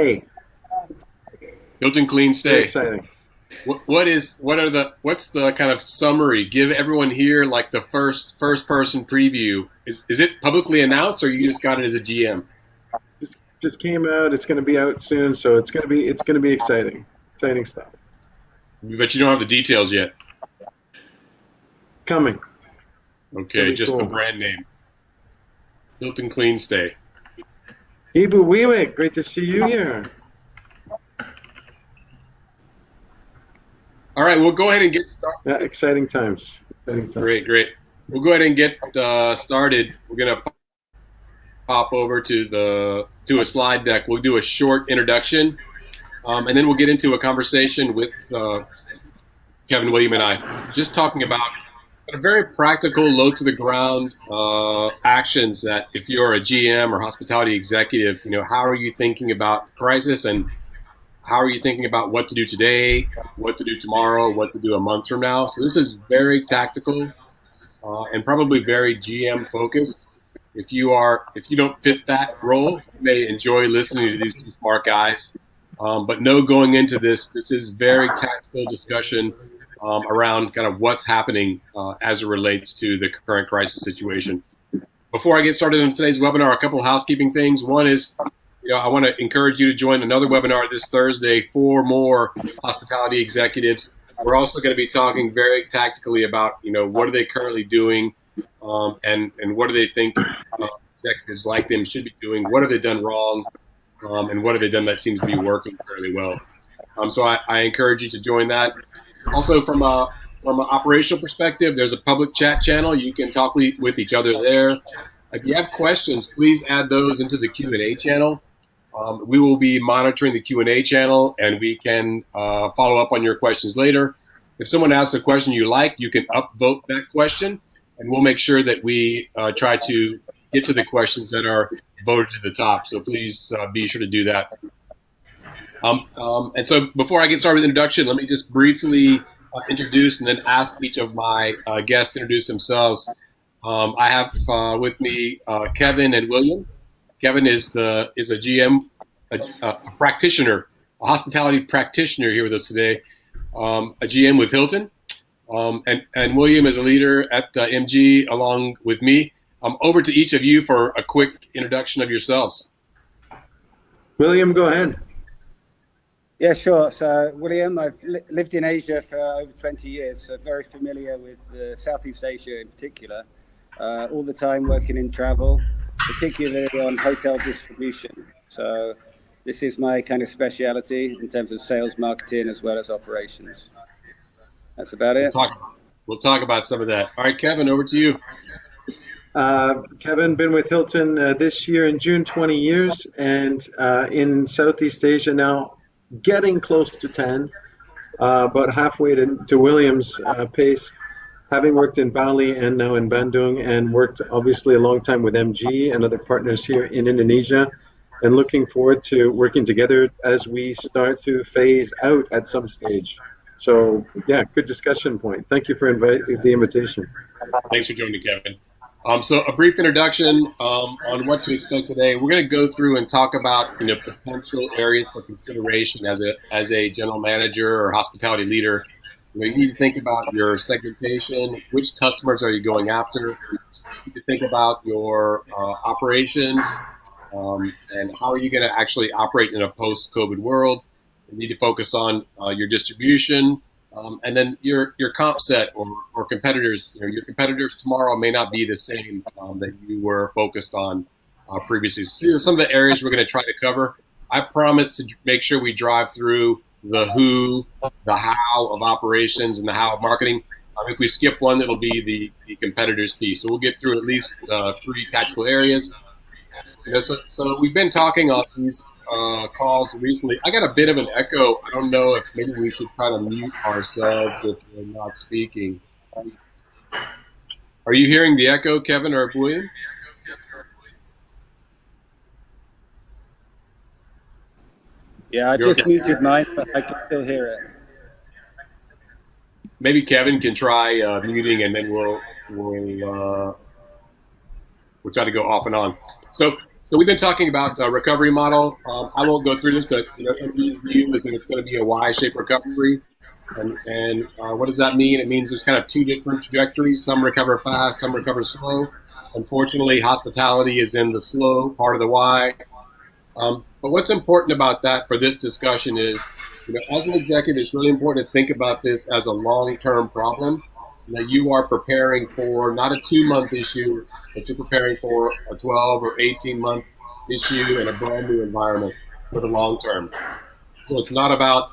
Hey, Hilton Clean very Stay. exciting. What's the kind of summary? Give everyone here like the first person preview. Is it publicly announced or you just got it as a GM? Just came out. It's going to be out soon, so it's going to be exciting. Exciting stuff But you don't have the details yet. coming. It's going Okay, to be just the cool. brand name. Hilton Clean Stay. Ibu Wiwik, great to see you here. All right, we'll go ahead and get started. Yeah, exciting times. Exciting times. Great. We'll go ahead and get started. We're gonna pop over to a slide deck. We'll do a short introduction, and then we'll get into a conversation with Kevin, William, and I, just talking about very practical, low to the ground actions that if you're a GM or hospitality executive, how are you thinking about the crisis and how are you thinking about what to do today, what to do tomorrow, what to do a month from now. So this is very tactical and probably very GM focused. If you don't fit that role, you may enjoy listening to these two smart guys. But no, going into this, this is very tactical discussion around kind of what's happening as it relates to the current crisis situation. Before I get started on today's webinar, a couple of housekeeping things. One is, I want to encourage you to join another webinar this Thursday for more hospitality executives. We're also going to be talking very tactically about, what are they currently doing, and what do they think executives like them should be doing? What have they done wrong, and what have they done that seems to be working fairly well? So I encourage you to join that. Also, from an operational perspective, there's a public chat channel. You can talk with each other there. If you have questions, please add those into the Q&A channel. We will be monitoring the Q&A channel, and we can follow up on your questions later. If someone asks a question you like, you can upvote that question, and we'll make sure that we try to get to the questions that are voted to the top. So please be sure to do that. And so before I get started with the introduction, let me just briefly introduce and then ask each of my guests to introduce themselves. I have with me Kevin and William. Kevin is a GM, a practitioner, a hospitality practitioner here with us today, a GM with Hilton, and William is a leader at MG along with me. Over to each of you for a quick introduction of yourselves. William, go ahead. Yeah, sure. So, William, I've lived in Asia for over 20 years, so very familiar with Southeast Asia in particular. All the time working in travel, particularly on hotel distribution. So, this is my kind of speciality in terms of sales, marketing, as well as operations. That's about it. We'll talk about some of that. All right, Kevin, over to you. Kevin, been with Hilton this year in June, 20 years, and in Southeast Asia now, getting close to 10, about halfway to William's pace, having worked in Bali and now in Bandung, and worked obviously a long time with MG and other partners here in Indonesia, and looking forward to working together as we start to phase out at some stage. So, yeah, good discussion point. Thank you for the invitation. Thanks for joining, Kevin. So a brief introduction on what to expect today. We're going to go through and talk about potential areas for consideration as a general manager or hospitality leader. You need to think about your segmentation. Which customers are you going after? You need to think about your operations and how are you going to actually operate in a post-COVID world. You need to focus on your distribution. And then your comp set or competitors, your competitors tomorrow may not be the same that you were focused on previously. So these are some of the areas we're going to try to cover. I promise to make sure we drive through the who, the how of operations, and the how of marketing. If we skip one, it'll be the competitors piece. So we'll get through at least 3 tactical areas. So we've been talking on these calls recently. I got a bit of an echo. I don't know if maybe we should try to mute ourselves if we're not speaking. Are you hearing the echo, Kevin or William? Yeah, I just muted mine, but I can still hear it. Maybe Kevin can try muting, and then we'll try to go off and on. So So we've been talking about recovery model. I won't go through this, but MG's view is that it's going to be a Y-shaped recovery. And what does that mean? It means there's kind of two different trajectories. Some recover fast, some recover slow. Unfortunately, hospitality is in the slow part of the Y. But what's important about that for this discussion is, as an executive, it's really important to think about this as a long-term problem. That you are preparing for not a 2 month issue, but you're preparing for a 12 or 18-month issue in a brand new environment for the long term. So it's not about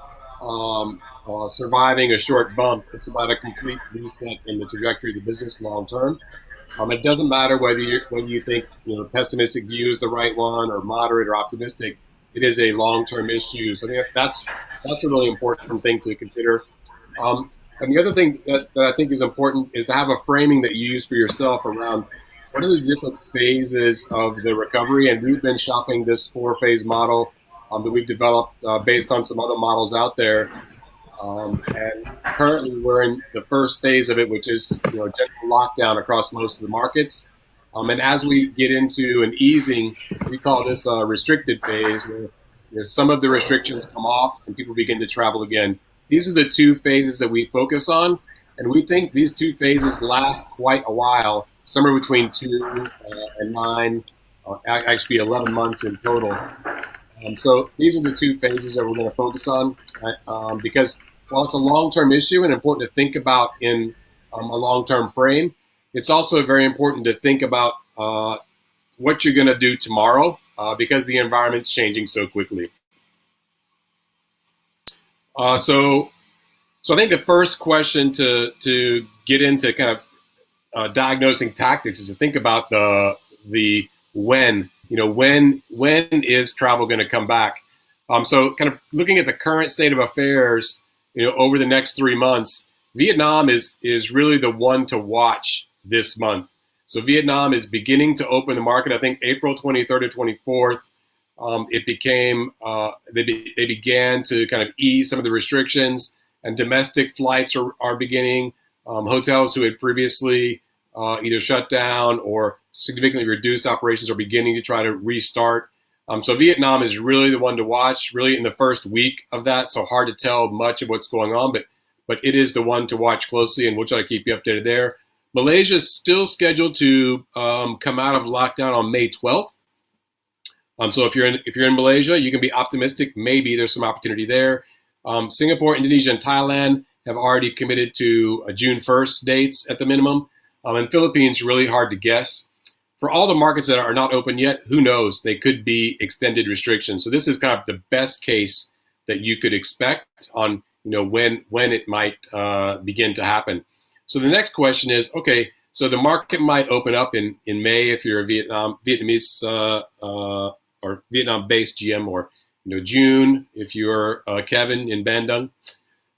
surviving a short bump. It's about a complete reset in the trajectory of the business long term. It doesn't matter whether you think pessimistic view is the right one or moderate or optimistic. It is a long term issue. So I think that's a really important thing to consider. And the other thing that I think is important is to have a framing that you use for yourself around what are the different phases of the recovery. And we've been shopping this 4-phase model that we've developed based on some other models out there. And currently, we're in the first phase of it, which is general lockdown across most of the markets. And as we get into an easing, we call this a restricted phase, where some of the restrictions come off and people begin to travel again. These are the two phases that we focus on, and we think these two phases last quite a while, somewhere between 2 and 9, actually 11 months in total. So these are the two phases that we're going to focus on because while it's a long-term issue and important to think about in a long-term frame, it's also very important to think about what you're going to do tomorrow because the environment's changing so quickly. So I think the first question to get into kind of diagnosing tactics is to think about the when. When is travel going to come back? So kind of looking at the current state of affairs, over the next 3 months, Vietnam is really the one to watch this month. So Vietnam is beginning to open the market. I think April 23rd or 24th, it became they began to kind of ease some of the restrictions, and domestic flights are beginning. Hotels who had previously either shut down or significantly reduced operations are beginning to try to restart. So Vietnam is really the one to watch, really in the first week of that. So hard to tell much of what's going on, but it is the one to watch closely, and we'll try to keep you updated there. Malaysia is still scheduled to come out of lockdown on May 12th. So if you're in Malaysia, you can be optimistic. Maybe there's some opportunity there. Singapore, Indonesia, and Thailand have already committed to June 1st dates at the minimum. And Philippines, really hard to guess. For all the markets that are not open yet, who knows? They could be extended restrictions. So this is kind of the best case that you could expect on when it might begin to happen. So the next question is, okay, so the market might open up in May if you're a Vietnamese or Vietnam-based GM, or June if you're Kevin in Bandung.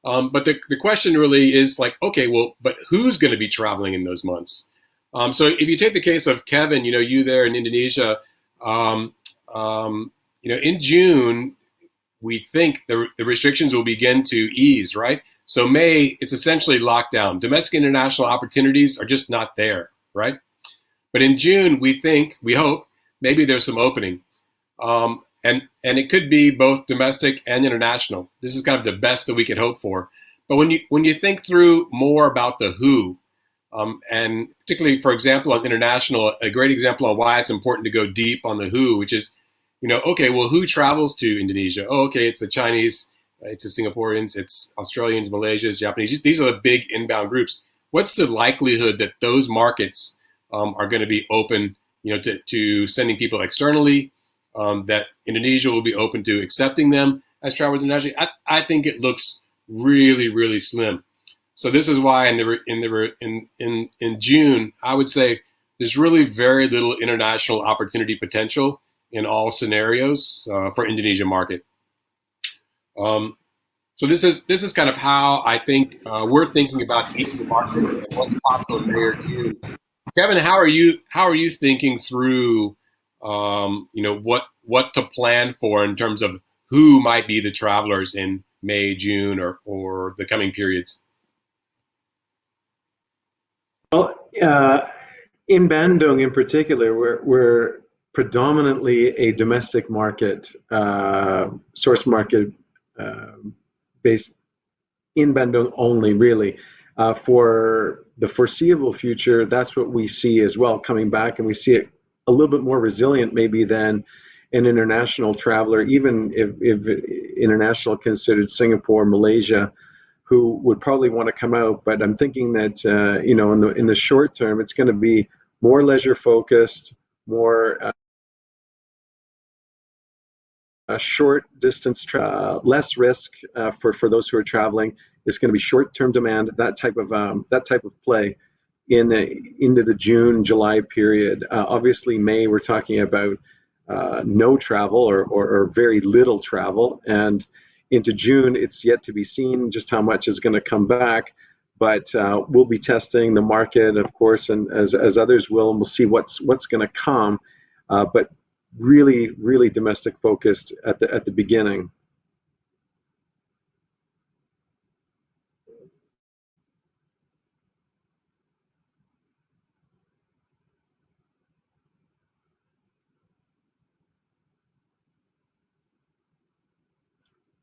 But the question really is like, okay, well, but who's going to be traveling in those months? So if you take the case of Kevin, you there in Indonesia, in June, we think the restrictions will begin to ease, right? So May, it's essentially lockdown. Domestic and international opportunities are just not there, right? But in June, we hope, maybe there's some opening. And it could be both domestic and international. This is kind of the best that we could hope for. But when you think through more about the who, and particularly, for example, on international, a great example on why it's important to go deep on the who, which is, okay, well, who travels to Indonesia? Oh, okay, it's the Chinese, it's the Singaporeans, it's Australians, Malaysians, Japanese. These are the big inbound groups. What's the likelihood that those markets are going to be open, to sending people externally? That Indonesia will be open to accepting them as travelers internationally? I think it looks really, really slim. So this is why in June, I would say there's really very little international opportunity potential in all scenarios for Indonesia market. So this is kind of how I think we're thinking about each of the markets and what's possible in May or June. Kevin, how are you thinking through what to plan for in terms of who might be the travelers in May, June, or the coming periods? Well, in Bandung in particular, we're predominantly a domestic market, source market based in Bandung only, really. For the foreseeable future, that's what we see as well coming back, and we see it a little bit more resilient maybe than an international traveler, even if international considered Singapore, Malaysia, who would probably want to come out. But I'm thinking that in the short term, it's going to be more leisure focused, more short distance, less risk for those who are traveling. It's going to be short term demand, that type of play into the June July period. Obviously, May we're talking about no travel or very little travel, and into June it's yet to be seen just how much is going to come back. But we'll be testing the market, of course, and as others will, and we'll see what's going to come. But really, really domestic focused at the beginning.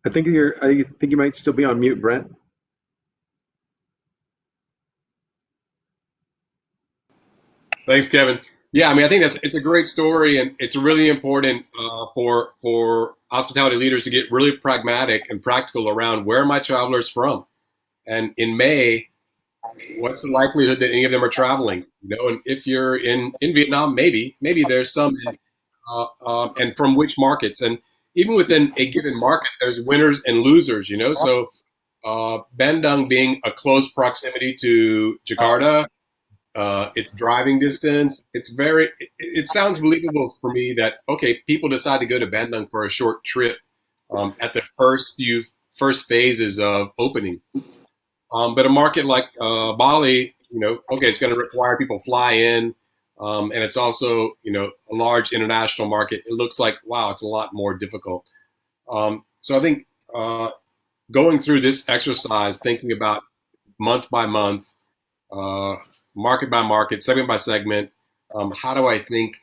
I think you might still be on mute, Brent. Thanks, Kevin. Yeah, I mean, I think it's a great story, and it's really important for hospitality leaders to get really pragmatic and practical around where are my travelers from, and in May, what's the likelihood that any of them are traveling? And if you're in Vietnam, maybe there's some, and from which markets, and even within a given market, there's winners and losers. So Bandung being a close proximity to Jakarta. It's driving distance. It sounds believable for me that, okay, people decide to go to Bandung for a short trip at the first phases of opening. But a market like Bali, okay, it's going to require people fly in, and it's also, a large international market. It looks like, wow, it's a lot more difficult. So I think going through this exercise, thinking about month by month, uh, market by market, segment by segment. What do I think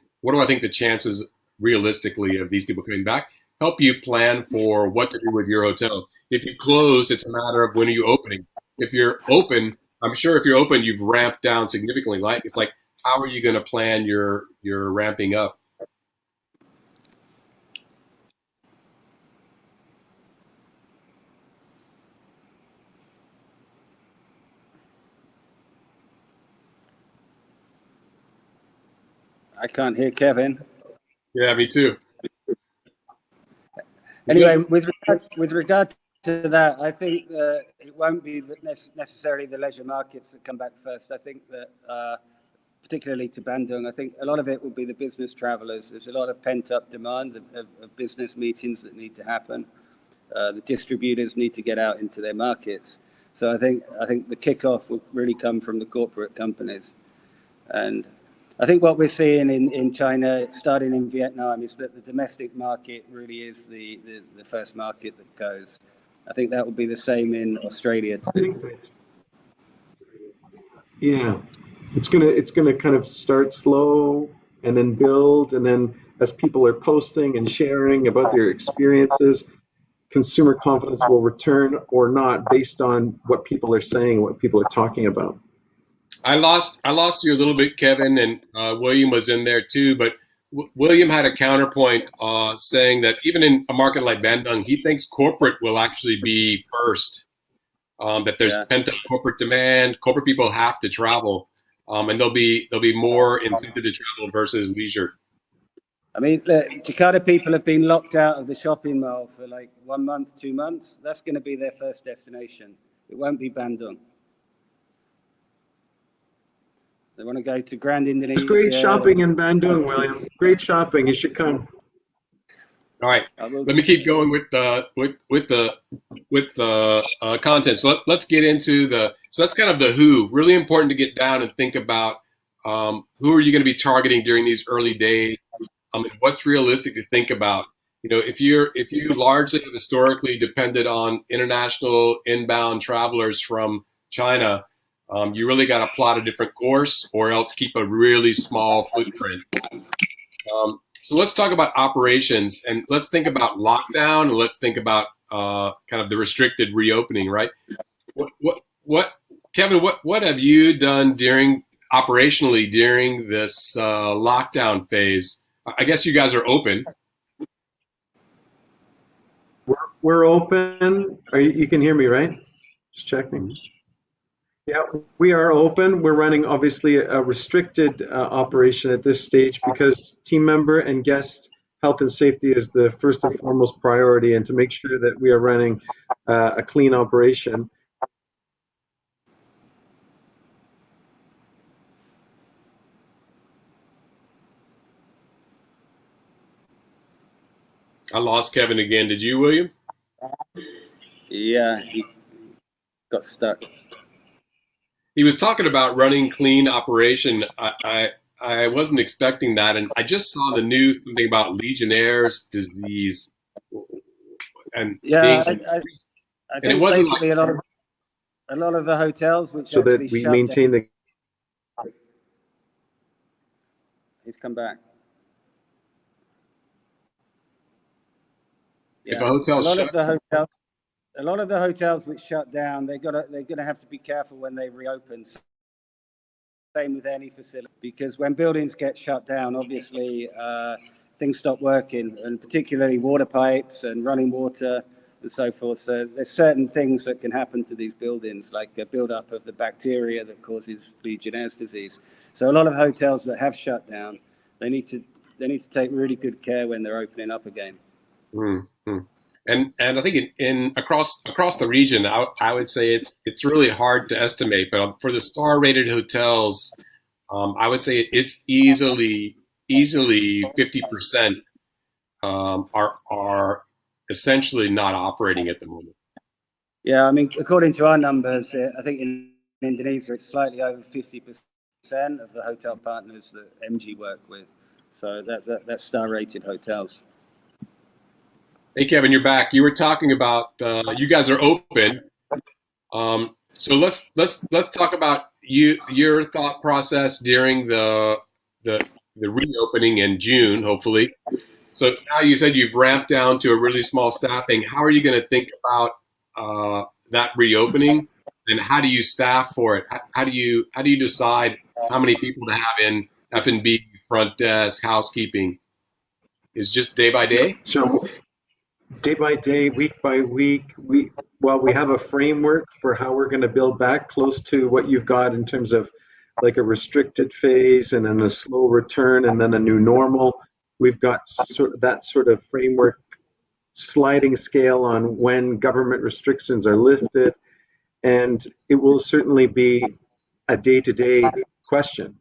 the chances realistically of these people coming back? Help you plan for what to do with your hotel. If you close, it's a matter of when are you opening. If you're open, I'm sure if you're open, you've ramped down significantly. It's like, how are you going to plan your ramping up? I can't hear Kevin. Yeah, me too. Anyway, with regard to that, I think that it won't be necessarily the leisure markets that come back first. I think that particularly to Bandung, I think a lot of it will be the business travelers. There's a lot of pent up demand of business meetings that need to happen. The distributors need to get out into their markets. So I think the kickoff will really come from the corporate companies. And I think what we're seeing in China, starting in Vietnam, is that the domestic market really is the first market that goes. I think that will be the same in Australia too. Yeah, it's gonna kind of start slow and then build, and then as people are posting and sharing about their experiences, consumer confidence will return or not based on what people are saying, what people are talking about. I lost you a little bit, Kevin, and William was in there too. But William had a counterpoint saying that even in a market like Bandung, he thinks corporate will actually be first. That there's Yeah. pent up corporate demand. Corporate people have to travel, and there'll be more incentive to travel versus leisure. I mean, look, Jakarta people have been locked out of the shopping mall for like 1 month, 2 months. That's going to be their first destination. It won't be Bandung. They want to go to Grand There's great Indonesia. shopping in Bandung, William. Great shopping. You should come. All right, I will. let me keep going with the content. So let's get into so that's kind of the who. Really important to get down and think about who are you going to be targeting during these early days. And what's realistic to think about. If you largely have historically depended on international inbound travelers from China, you really got to plot a different course, or else keep a really small footprint. So let's talk about operations, and let's think about lockdown, and let's think about kind of the restricted reopening, right? What, Kevin? What have you done during operationally during this lockdown phase? I guess you guys are open. We're open. You can hear me, right? Just checking. Yeah, we are open. We're running obviously a restricted operation at this stage because team member and guest health and safety is the first and foremost priority, and to make sure that we are running a clean operation. I lost Kevin again. Did you, William? Yeah, he got stuck. He was talking about running clean operation. I wasn't expecting that, and I just saw the news something about Legionnaire's disease and being Yeah, some, I and it think wasn't like basically a lot of the hotels which So actually that we shut down. maintain the. He's come back. if a Yeah, hotel shut. a lot of the hotels which shut down, they're gonna have to be careful when they reopen. Same with any facility, because when buildings get shut down, obviously things stop working, and particularly water pipes and running water and so forth. So there's certain things that can happen to these buildings, like a buildup of the bacteria that causes Legionnaire's disease. So a lot of hotels that have shut down, they need to take really good care when they're opening up again. Mm-hmm. And I think in across the region, I would say it's really hard to estimate. But for the star rated hotels, I would say it's easily 50% are essentially not operating at the moment. Yeah, I mean, according to our numbers, I think in Indonesia it's slightly over 50% of the hotel partners that MG work with. So that's star-rated hotels. Hey Kevin, you're back. You were talking about you guys are open. So let's talk about your thought process during the the reopening in June, hopefully. So now you said you've ramped down to a really small staffing. How are you going to think about that reopening, and how do you staff for it? How do you decide how many people to have in F&B, front desk, housekeeping? Is just day by day? So day by day, week by week, we have a framework for how we're going to build back close to what you've got in terms of like a restricted phase and then a slow return and then a new normal. We've got that sort of framework sliding scale on when government restrictions are lifted, and it will certainly be a day-to-day question.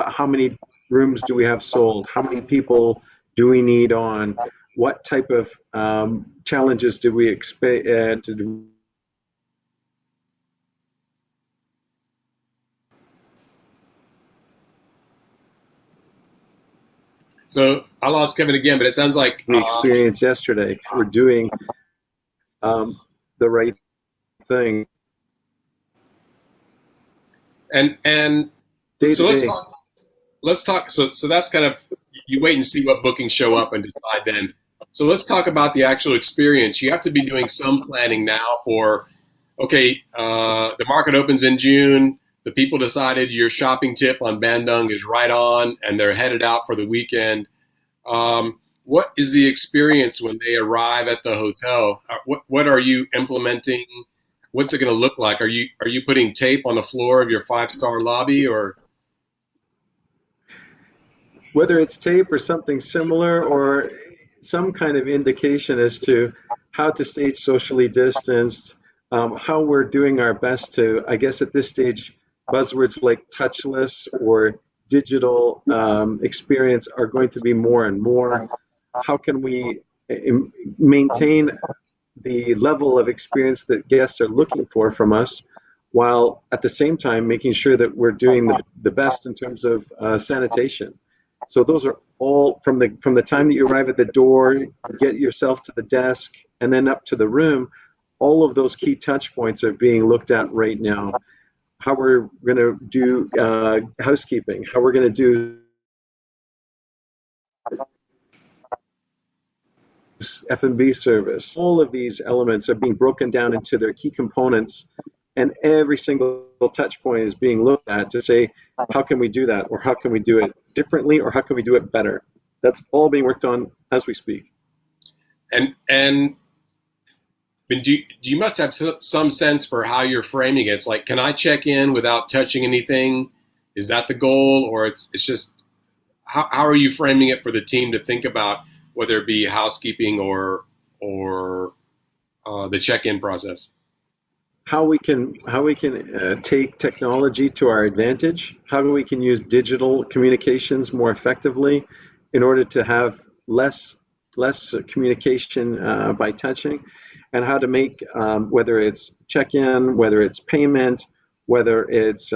How many rooms do we have sold? How many people do we need on? What type of challenges do we expect? So I lost Kevin again, but it sounds like We experienced yesterday. We're doing the right thing and day to so day. let's talk. So that's kind of you wait and see what bookings show up and decide then. So let's talk about the actual experience. You have to be doing some planning now for okay, the market opens in June. The people decided your shopping tip on Bandung is right on, and they're headed out for the weekend. What is the experience when they arrive at the hotel? What are you implementing? What's it going to look like? Are you putting tape on the floor of your 5-star lobby, or Whether it's tape or something similar or some kind of indication as to how to stay socially distanced, how we're doing our best to, I guess at this stage, buzzwords like touchless or digital experience are going to be more and more. How can we maintain the level of experience that guests are looking for from us, while at the same time making sure that we're doing the best in terms of sanitation. So those are all from the time that you arrive at the door, get yourself to the desk, and then up to the room. All of those key touch points are being looked at right now. How we're going to do housekeeping, how we're going to do F&B service. All of these elements are being broken down into their key components, and every single touch point is being looked at to say, how can we do that? Or how can we do it differently? Or how can we do it better? That's all being worked on as we speak. And you must have some sense for how you're framing it. It's like, can I check in without touching anything? Is that the goal? Or it's just, how are you framing it for the team to think about, whether it be housekeeping or the check-in process? How we can take technology to our advantage, how we can use digital communications more effectively in order to have less communication by touching, and how to make whether it's check-in, whether it's payment, whether it's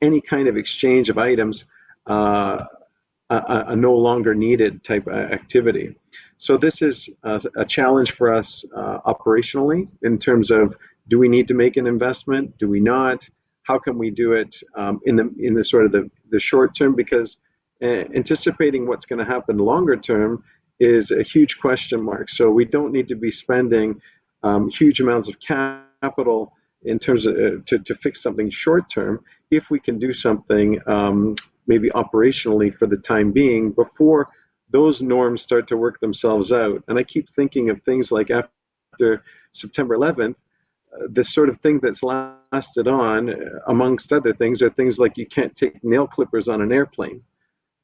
any kind of exchange of items, a no longer needed type of activity. So this is a challenge for us operationally, in terms of, do we need to make an investment? Do we not? How can we do it in the sort of the short term? Because anticipating what's going to happen longer term is a huge question mark. So we don't need to be spending huge amounts of capital in terms of to fix something short term, if we can do something maybe operationally for the time being, before those norms start to work themselves out. And I keep thinking of things like after September 11th, the sort of thing that's lasted on, amongst other things, are things like you can't take nail clippers on an airplane,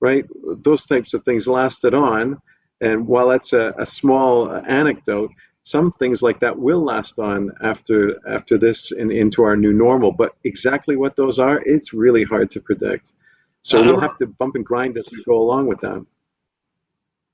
right? Those types of things lasted on. And while that's a small anecdote, some things like that will last on after this and into our new normal. But exactly what those are, it's really hard to predict. So we'll have to bump and grind as we go along with that.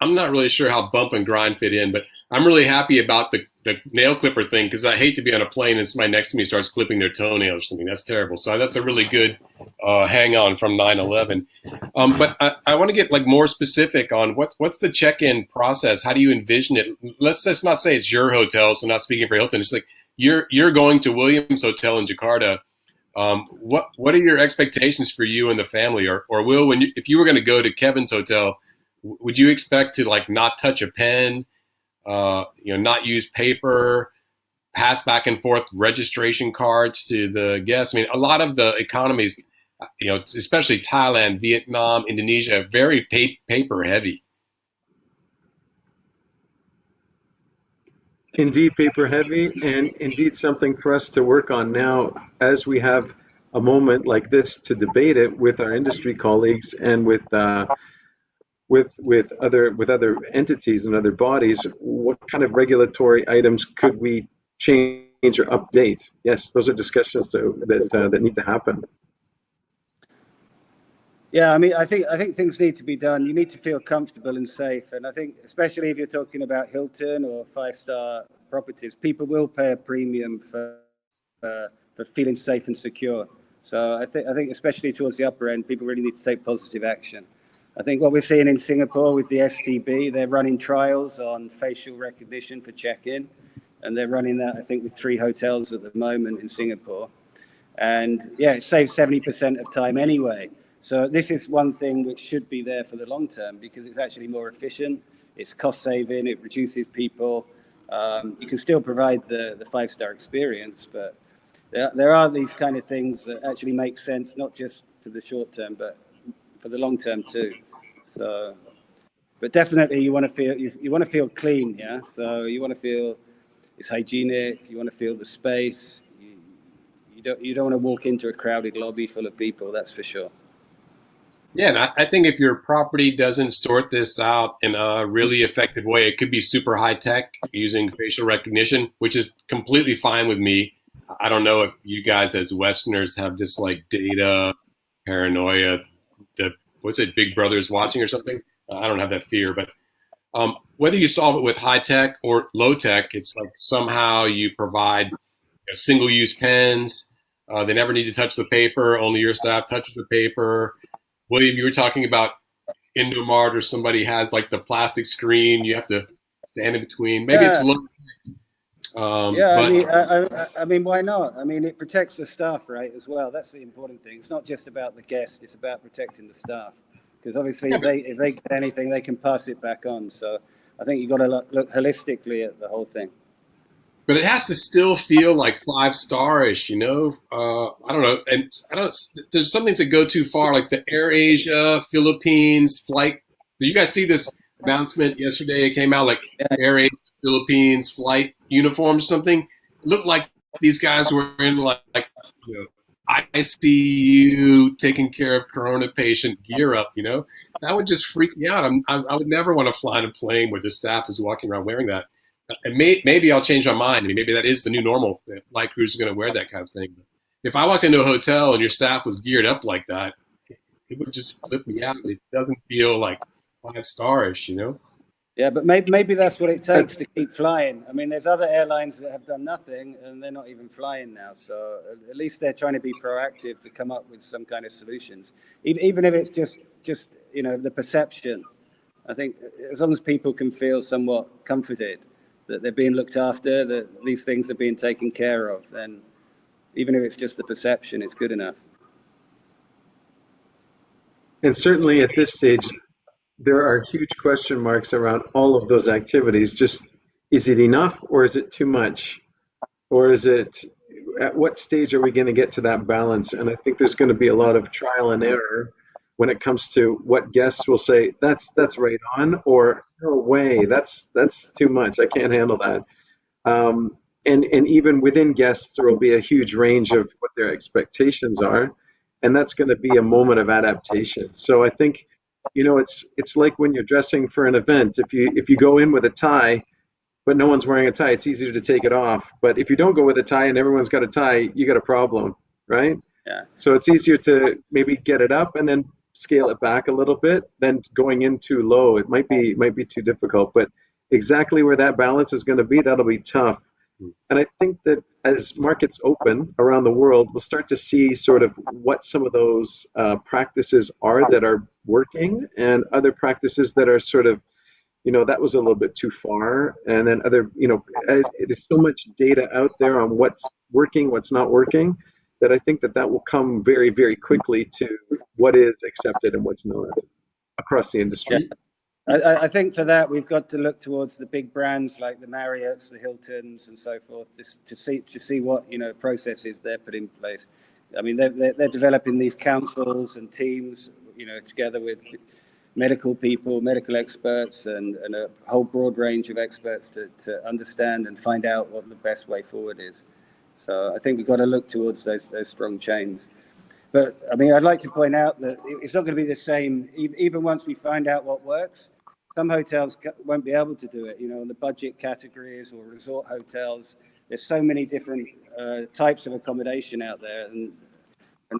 I'm not really sure how bump and grind fit in, but I'm really happy about the nail clipper thing, because I hate to be on a plane and somebody next to me starts clipping their toenails or something. That's terrible. So that's a really good hang on from 9/11. But I want to get like more specific on what's the check-in process. How do you envision it? Let's just not say it's your hotel, so not speaking for Hilton. It's like you're going to Williams Hotel in Jakarta. What are your expectations for you and the family, or Will, if you were going to go to Kevin's hotel, would you expect to like not touch a pen, not use paper, pass back and forth registration cards to the guests? I mean, a lot of the economies, especially Thailand, Vietnam, Indonesia, very paper heavy. Indeed, paper heavy, and indeed something for us to work on now, as we have a moment like this to debate it with our industry colleagues, and with other entities and other bodies. What kind of regulatory items could we change or update? Yes, those are discussions that need to happen. Yeah, I mean, I think things need to be done. You need to feel comfortable and safe, and I think especially if you're talking about Hilton or 5-star properties, people will pay a premium for feeling safe and secure. So I think especially towards the upper end, people really need to take positive action. I think what we're seeing in Singapore with the STB, they're running trials on facial recognition for check-in, and they're running that, I think, with 3 hotels at the moment in Singapore. And yeah, it saves 70% of time anyway. So this is one thing which should be there for the long term, because it's actually more efficient, it's cost saving, it reduces people. You can still provide the 5-star experience, but there are these kind of things that actually make sense, not just for the short term, but for the long term too. So, but definitely you want to feel clean, yeah. So you want to feel it's hygienic. You want to feel the space. You don't want to walk into a crowded lobby full of people. That's for sure. Yeah, and I think if your property doesn't sort this out in a really effective way, it could be super high tech using facial recognition, which is completely fine with me. I don't know if you guys as Westerners have this like data paranoia that, what's it, Big Brother's watching or something. I don't have that fear, but whether you solve it with high tech or low tech, it's like somehow you provide single use pens. They never need to touch the paper. Only your staff touches the paper. William, you were talking about Indomart, or somebody has like the plastic screen. You have to stand in between. Maybe it's low. Yeah, But I mean, why not? I mean, it protects the staff, right, as well. That's the important thing. It's not just about the guest; it's about protecting the staff. Because obviously, if they get anything, they can pass it back on. So I think you've got to look holistically at the whole thing. But it has to still feel like 5 starish, you know. I don't know, and I don't. There's some things that go too far, like the Air Asia Philippines flight. Did you guys see this announcement yesterday? It came out like Yeah, Air Asia Philippines flight uniforms, or something. It looked like these guys were in like you know ICU taking care of corona patient gear up. You know, that would just freak me out. I would never want to fly on a plane where the staff is walking around wearing that. And maybe I'll change my mind. I mean, maybe that is the new normal. Flight crews are going to wear that kind of thing. If I walked into a hotel and your staff was geared up like that, it would just flip me out. It doesn't feel like 5 starish, you know? yeah, but maybe that's what it takes to keep flying. I mean, there's other airlines that have done nothing and they're not even flying now. So at least they're trying to be proactive to come up with some kind of solutions, even if it's just the perception. I think as long as people can feel somewhat comforted that they're being looked after, that these things are being taken care of, then even if it's just the perception, it's good enough. And certainly at this stage, there are huge question marks around all of those activities. Just, is it enough or is it too much? Or is it, at what stage are we going to get to that balance? And I think there's going to be a lot of trial and error when it comes to what guests will say, that's right on, or no way, that's too much. I can't handle that. And even within guests, there will be a huge range of what their expectations are, and that's going to be a moment of adaptation. So I think, it's like when you're dressing for an event. If you go in with a tie, but no one's wearing a tie, it's easier to take it off. But if you don't go with a tie and everyone's got a tie, you got a problem, right? Yeah. So it's easier to maybe get it up and then scale it back a little bit than going in too low. It might be too difficult, but exactly where that balance is going to be, that'll be tough. And I think that as markets open around the world, we'll start to see sort of what some of those practices are that are working, and other practices that are sort of, that was a little bit too far. And then other, there's so much data out there on what's working, what's not working, that I think that will come very, very quickly to what is accepted and what's not across the Yeah. industry. I think for that we've got to look towards the big brands like the Marriotts, the Hiltons, and so forth, to see what processes they're putting in place. I mean, they're developing these councils and teams, together with medical people, medical experts, and a whole broad range of experts to understand and find out what the best way forward is. So I think we've got to look towards those strong chains. But I mean, I'd like to point out that it's not going to be the same. Even once we find out what works, some hotels won't be able to do it. In the budget categories or resort hotels, there's so many different types of accommodation out there, and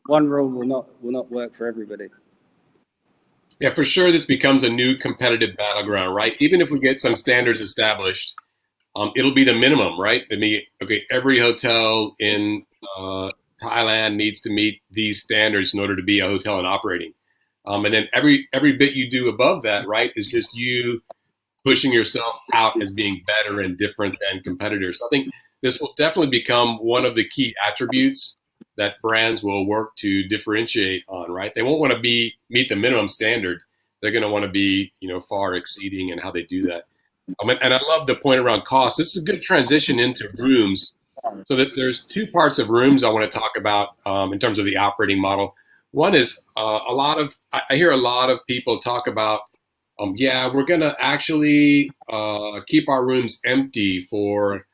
one rule will not work for everybody. Yeah, for sure, this becomes a new competitive battleground, right? Even if we get some standards established, it'll be the minimum, right? I mean, okay, every hotel in Thailand needs to meet these standards in order to be a hotel and operating. And then every bit you do above that, right, is just you pushing yourself out as being better and different than competitors. So I think this will definitely become one of the key attributes that brands will work to differentiate on, right? They won't want to meet the minimum standard. They're going to want to be, far exceeding in how they do that. And I love the point around cost. This is a good transition into rooms. So that there's two parts of rooms I want to talk about in terms of the operating model. One is I hear a lot of people talk about, yeah, we're going to actually keep our rooms empty for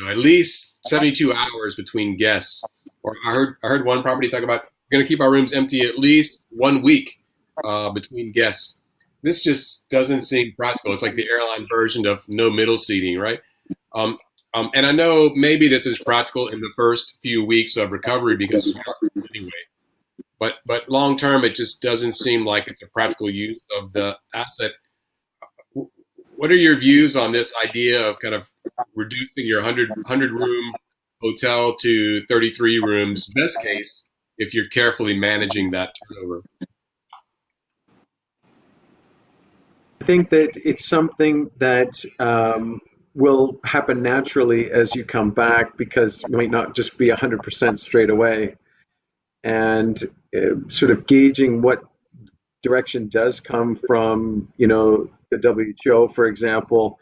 at least 72 hours between guests. Or I heard one property talk about we're going to keep our rooms empty at least 1 week between guests. This just doesn't seem practical. It's like the airline version of no middle seating, right? And I know maybe this is practical in the first few weeks of recovery because anyway, but long term, it just doesn't seem like it's a practical use of the asset. What are your views on this idea of kind of reducing your 100 room hotel to 33 rooms, best case, if you're carefully managing that turnover? I think that it's something that will happen naturally as you come back, because it might not just be 100% straight away. And sort of gauging what direction does come from, the WHO, for example,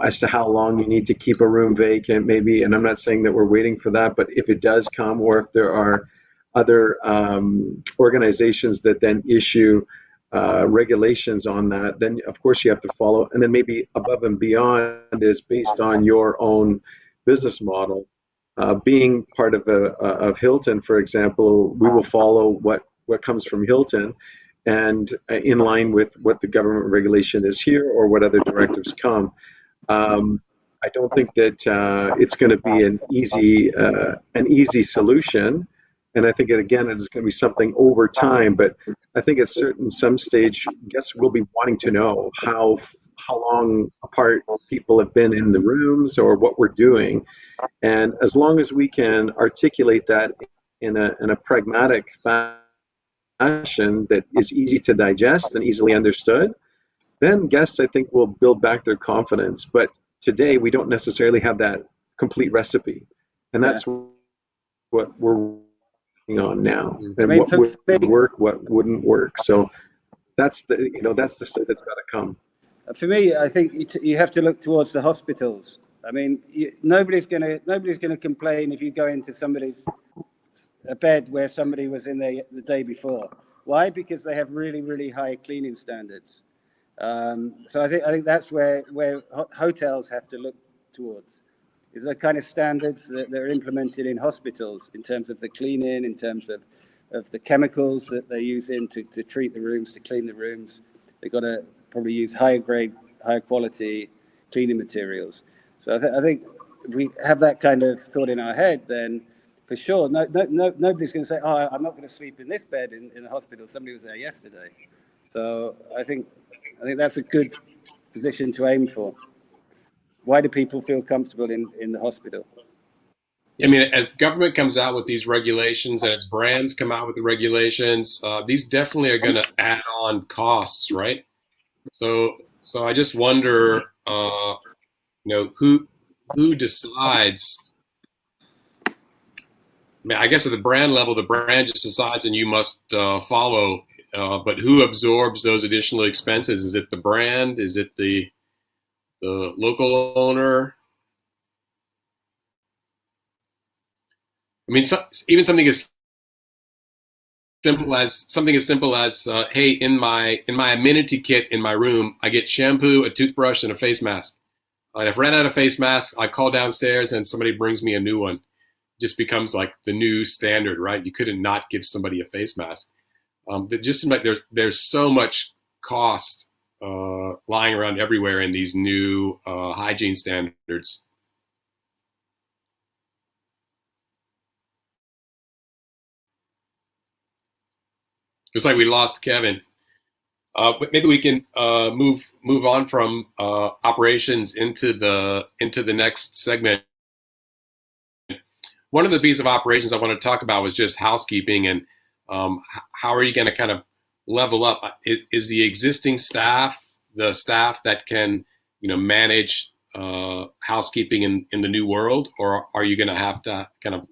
as to how long you need to keep a room vacant, maybe. And I'm not saying that we're waiting for that, but if it does come, or if there are other organizations that then issue regulations on that, then of course you have to follow. And then maybe above and beyond is based on your own business model. Being part of Hilton, for example, we will follow what comes from Hilton, and in line with what the government regulation is here or what other directives come. Um, I don't think that it's going to be an easy solution, and I think again it is going to be something over time. But I think at some stage, guests will be wanting to know how long apart people have been in the rooms or what we're doing, and as long as we can articulate that in a pragmatic fashion that is easy to digest and easily understood, then guests, I think, will build back their confidence. But today, we don't necessarily have that complete recipe. And Yeah. that's what we're working on now, I and mean, what for would me, work, what wouldn't work. So that's the stuff that's got to come. for me, I think you have to look towards the hospitals. I mean, nobody's gonna complain if you go into somebody's a bed where somebody was in there the day before. Why? Because they have really, really high cleaning standards. So I think that's where hotels have to look towards, is the kind of standards that are implemented in hospitals in terms of the cleaning, in terms of the chemicals that they're using to treat the rooms, to clean the rooms. They've got to probably use higher grade, higher quality cleaning materials. So I think if we have that kind of thought in our head, then for sure, nobody's going to say, "Oh, I'm not going to sleep in this bed in the hospital. Somebody was there yesterday." So I think that's a good position to aim for. Why do people feel comfortable in the hospital? I mean, as the government comes out with these regulations and as brands come out with the regulations, these definitely are going to add on costs, right? So I just wonder, who decides. I mean, I guess at the brand level, the brand just decides, and you must follow. But who absorbs those additional expenses? Is it the brand? Is it the local owner? I mean, even something as simple as hey, in my amenity kit in my room, I get shampoo, a toothbrush, and a face mask. And if I ran out of face masks, I call downstairs and somebody brings me a new one. It just becomes like the new standard, right? You couldn't not give somebody a face mask. It just seems like there's so much cost lying around everywhere in these new hygiene standards. Just like we lost Kevin. But maybe we can move on from operations into the next segment. One of the pieces of operations I want to talk about was just housekeeping, and how are you going to kind of level up? Is the existing staff the staff that can manage housekeeping in the new world, or are you going to have to kind of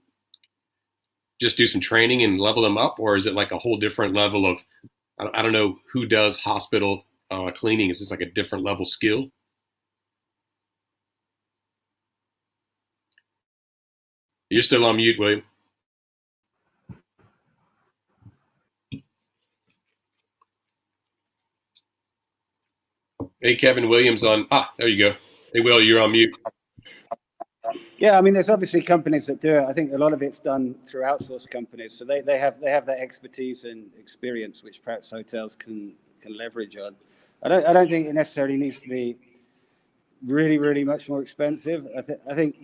just do some training and level them up, or is it like a whole different level of I don't know who does hospital cleaning? Is this like a different level skill? You're still on mute, William. Hey, Kevin Williams on. There you go. Hey, Will, you're on mute. Yeah, I mean, there's obviously companies that do it. I think a lot of it's done through outsourced companies, so they have that expertise and experience, which perhaps hotels can leverage on. I don't think it necessarily needs to be really, really much more expensive. I think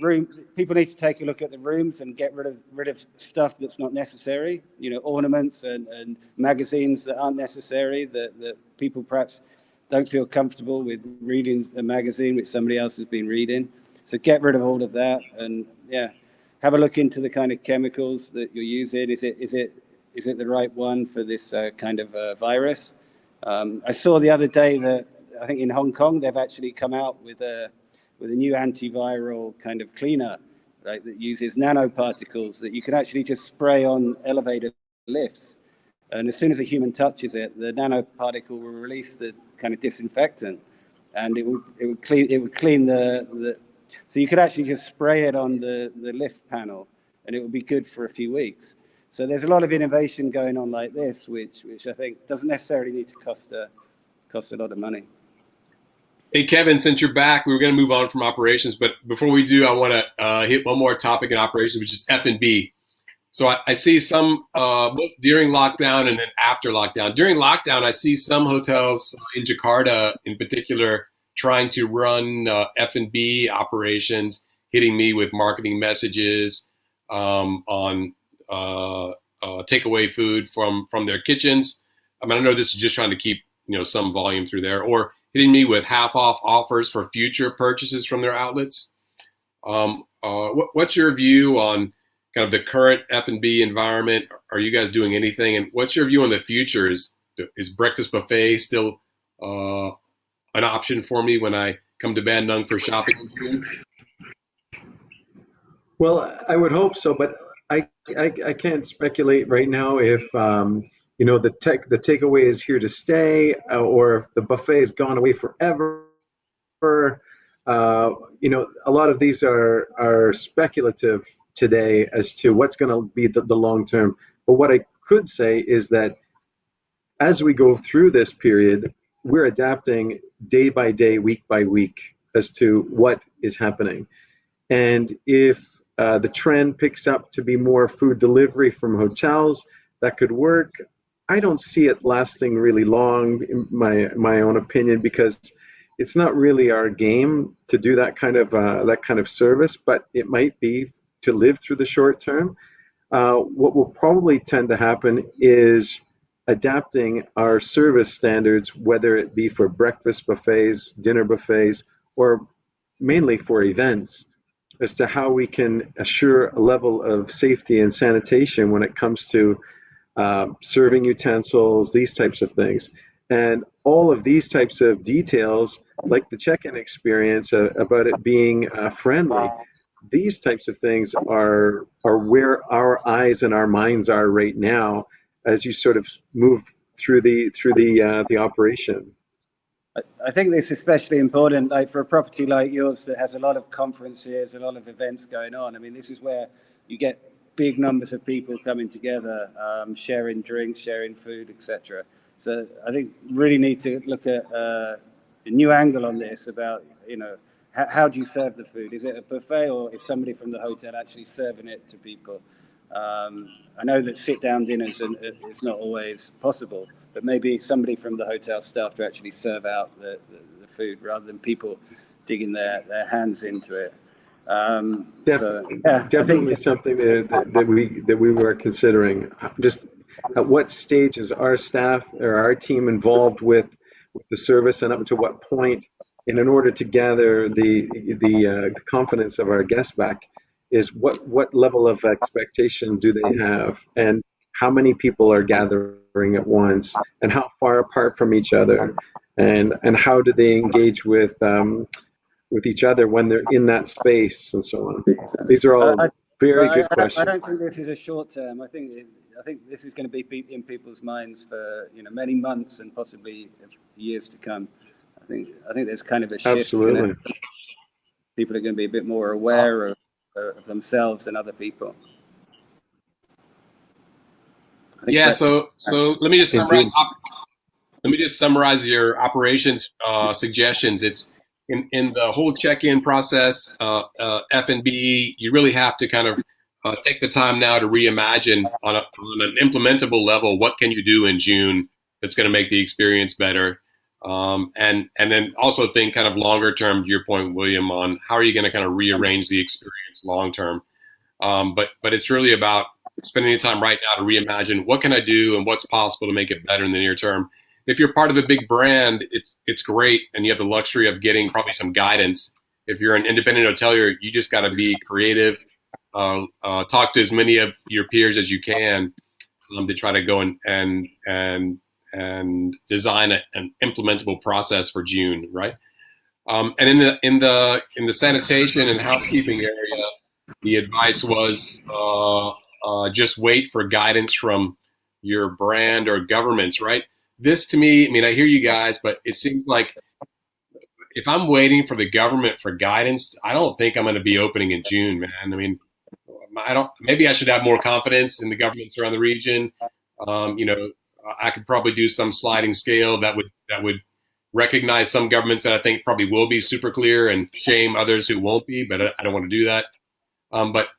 people need to take a look at the rooms and get rid of stuff that's not necessary. Ornaments and magazines that aren't necessary, that people perhaps don't feel comfortable with reading a magazine which somebody else has been reading. So get rid of all of that, and have a look into the kind of chemicals that you're using. Is it the right one for this kind of virus? I saw the other day that I think in Hong Kong they've actually come out with a new antiviral kind of cleaner, right, that uses nanoparticles that you can actually just spray on elevator lifts, and as soon as a human touches it, the nanoparticle will release the kind of disinfectant, and it would clean the so you could actually just spray it on the lift panel, and it would be good for a few weeks. So there's a lot of innovation going on like this, which I think doesn't necessarily need to cost a lot of money. Hey, Kevin, since you're back, we were going to move on from operations, but before we do, I want to hit one more topic in operations, which is F&B. So I see some both during lockdown and then after lockdown. During lockdown, I see some hotels in Jakarta, in particular, trying to run F&B operations, hitting me with marketing messages on takeaway food from their kitchens. I mean, I know this is just trying to keep some volume through there, or hitting me with half-off offers for future purchases from their outlets. What's your view on kind of the current F&B environment? Are you guys doing anything? And what's your view on the future? Is breakfast buffet still an option for me when I come to Bandung for shopping in June? Well, I would hope so, but I can't speculate right now if the takeaway is here to stay, or if the buffet has gone away forever. A lot of these are speculative today as to what's going to be the long term. But what I could say is that as we go through this period, we're adapting day by day, week by week, as to what is happening. And if the trend picks up to be more food delivery from hotels, that could work. I don't see it lasting really long, in my own opinion, because it's not really our game to do that kind of service. But it might be to live through the short term. What will probably tend to happen is adapting our service standards, whether it be for breakfast buffets, dinner buffets, or mainly for events, as to how we can assure a level of safety and sanitation when it comes to serving utensils, these types of things. And all of these types of details, like the check-in experience, about it being friendly, these types of things are where our eyes and our minds are right now as you sort of move through the operation. I think this is especially important, like for a property like yours that has a lot of conferences, a lot of events going on. I mean, this is where you get big numbers of people coming together, sharing drinks, sharing food, etc. So I think really need to look at a new angle on this about, how do you serve the food? Is it a buffet, or is somebody from the hotel actually serving it to people? I know that sit-down dinners it's not always possible, but maybe somebody from the hotel staff to actually serve out the food rather than people digging their hands into it. Definitely something that we were considering. Just at what stage is our staff or our team involved with the service, and up to what point, and in order to gather the confidence of our guests back, is what level of expectation do they have, and how many people are gathering at once, and how far apart from each other, and how do they engage with each other when they're in that space, and so on. These are all very good questions. I don't think this is a short term. I think this is going to be in people's minds for many months and possibly years to come. I think there's kind of a shift. Absolutely. People are going to be a bit more aware of themselves and other people. Yeah. So let me just summarize. Let me just summarize your operations suggestions. It's in the whole check-in process, F&B. You really have to kind of take the time now to reimagine on an implementable level. What can you do in June that's going to make the experience better? And then also think kind of longer term, to your point, William, on how are you going to kind of rearrange the experience long term. But it's really about spending the time right now to reimagine what can I do and what's possible to make it better in the near term. If you're part of a big brand, it's great, and you have the luxury of getting probably some guidance. If you're an independent hotelier, you just got to be creative, talk to as many of your peers as you can to try to go and design an implementable process for June, right? And in the sanitation and housekeeping area, the advice was just wait for guidance from your brand or governments, right? this to me, I mean, I hear you guys, but it seems like if I'm waiting for the government for guidance, I don't think I'm going to be opening in June, man. I mean, I don't. Maybe I should have more confidence in the governments around the region. You know, I could probably do some sliding scale that would recognize some governments that I think probably will be super clear and shame others who won't be. But I don't want to do that. But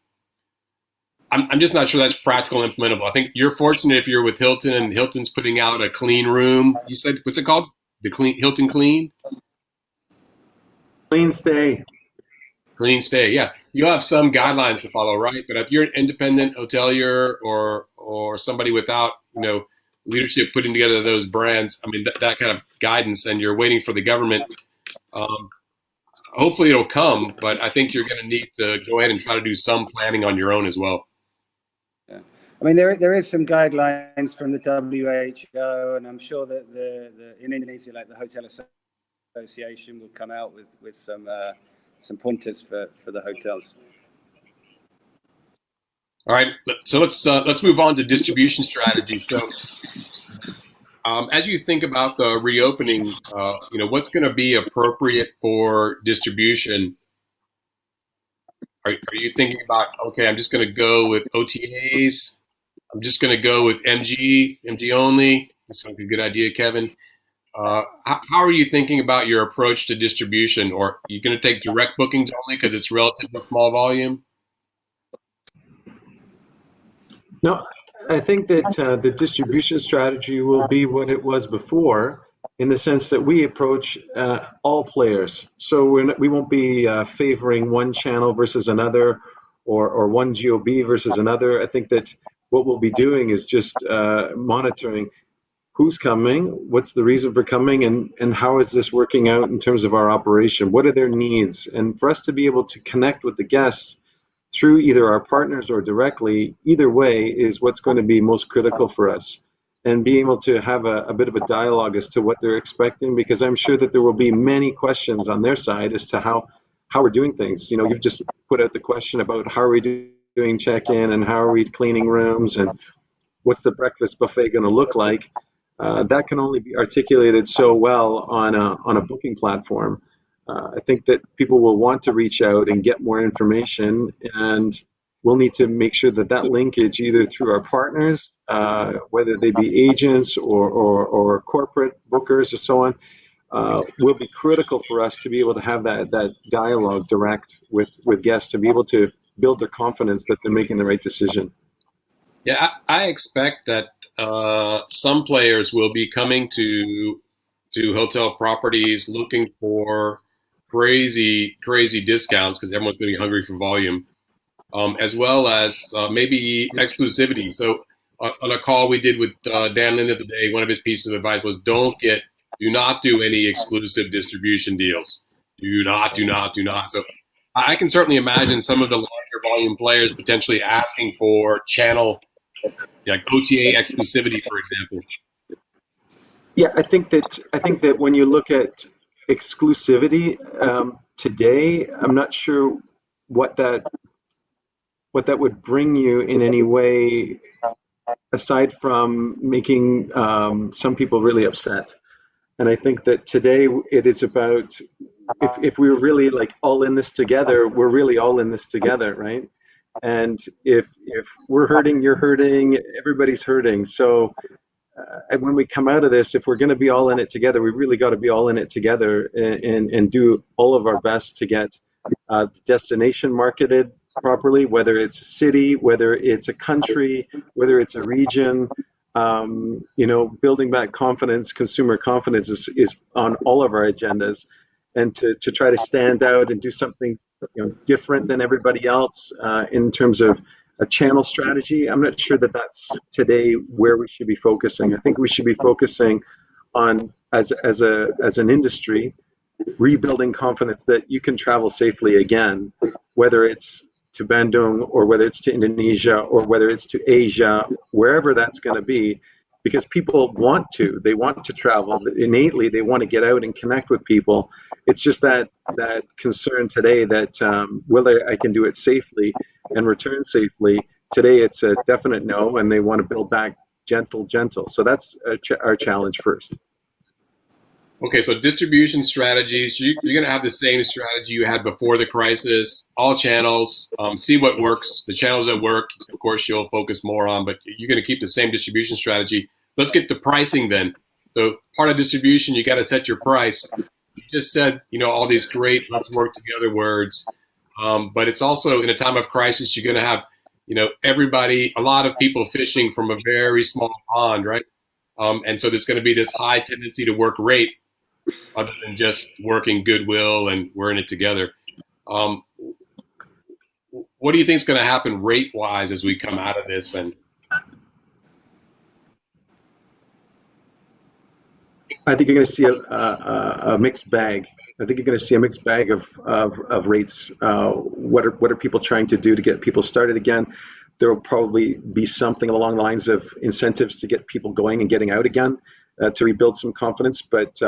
I'm just not sure that's practical and implementable. I think you're fortunate if you're with Hilton and Hilton's putting out a clean room. You said what's it called? The clean Hilton Clean. Clean stay. Clean stay, yeah. You have some guidelines to follow, right? But if you're an independent hotelier or somebody without, leadership putting together those brands, I mean that kind of guidance, and you're waiting for the government. Um, Hopefully it'll come, but I think you're going to need to go ahead and try to do some planning on your own as well. Yeah. I mean, there is some guidelines from the WHO, and I'm sure that the in Indonesia, like the Hotel Association, will come out with some pointers for the hotels. All right, so let's move on to distribution strategy. So, as you think about the reopening, what's going to be appropriate for distribution? Are you thinking about, okay, I'm just going to go with OTAs? I'm just going to go with MG only. That sounds like a good idea, Kevin. How are you thinking about your approach to distribution? Or are you going to take direct bookings only because it's relatively small volume? No, I think that the distribution strategy will be what it was before, in the sense that we approach all players. So we won't be favoring one channel versus another, or one GOB versus another. I think that what we'll be doing is just monitoring who's coming, what's the reason for coming, and how is this working out in terms of our operation? What are their needs? And for us to be able to connect with the guests through either our partners or directly, either way is what's going to be most critical for us. And being able to have a bit of a dialogue as to what they're expecting, because I'm sure that there will be many questions on their side as to how we're doing things. You've just put out the question about how are we doing check-in, and how are we cleaning rooms, and what's the breakfast buffet going to look like. That can only be articulated so well on a booking platform. I think that people will want to reach out and get more information, and we'll need to make sure that linkage, either through our partners, whether they be agents or corporate bookers or so on, will be critical for us to be able to have that dialogue direct with guests, to be able to build their confidence that they're making the right decision. Yeah, I expect that some players will be coming to hotel properties looking for crazy discounts because everyone's going to be hungry for volume, as well as maybe exclusivity. So on a call we did with Dan Linda today, one of his pieces of advice was do not do any exclusive distribution deals. Do not. So I can certainly imagine some of the larger volume players potentially asking for channel, like OTA exclusivity, for example. Yeah, I think that when you look at exclusivity today, I'm not sure what that would bring you in any way, aside from making some people really upset. And I think that today it is about, if we're really like all in this together, we're really all in this together, right? And if we're hurting, you're hurting, everybody's hurting. So and when we come out of this, if we're going to be all in it together, we really got to be all in it together, and do all of our best to get the destination marketed properly, whether it's a city, whether it's a country, whether it's a region. Building back confidence, consumer confidence is on all of our agendas, and to try to stand out and do something different than everybody else in terms of a channel strategy. I'm not sure that that's today where we should be focusing. I think we should be focusing on, as an industry, rebuilding confidence that you can travel safely again, whether it's to Bandung, or whether it's to Indonesia, or whether it's to Asia, wherever that's going to be, because people they want to travel innately. They want to get out and connect with people. It's just that concern today that whether I can do it safely and return safely. Today it's a definite no, and they want to build back gentle. So that's our challenge first. Okay, so distribution strategies, you're going to have the same strategy you had before the crisis, all channels, see what works. The channels that work, of course, you'll focus more on, but you're going to keep the same distribution strategy. Let's get to pricing then. So part of distribution, you got to set your price. You just said, all these great let's work together words, but it's also in a time of crisis, you're going to have, everybody, a lot of people fishing from a very small pond, right? And so there's going to be this high tendency to work rate other than just working goodwill and we're in it together. Um, what do you think is going to happen rate-wise as we come out of this? And I think you're going to see a mixed bag. I think you're going to see a mixed bag of rates. What are people trying to do to get people started again? There will probably be something along the lines of incentives to get people going and getting out again, to rebuild some confidence. But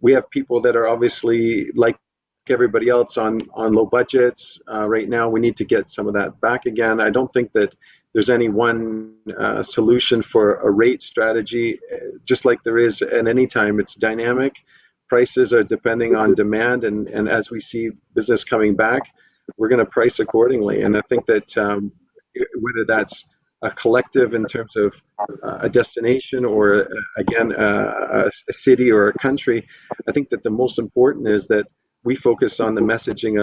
we have people that are obviously like everybody else on low budgets right now. We need to get some of that back again. I don't think that there's any one solution for a rate strategy. Just like there is at any time, it's dynamic. Prices are depending on demand, and as we see business coming back, we're going to price accordingly. And I think that whether that's a collective in terms of a destination or again a city or a country, I think that the most important is that we focus on the messaging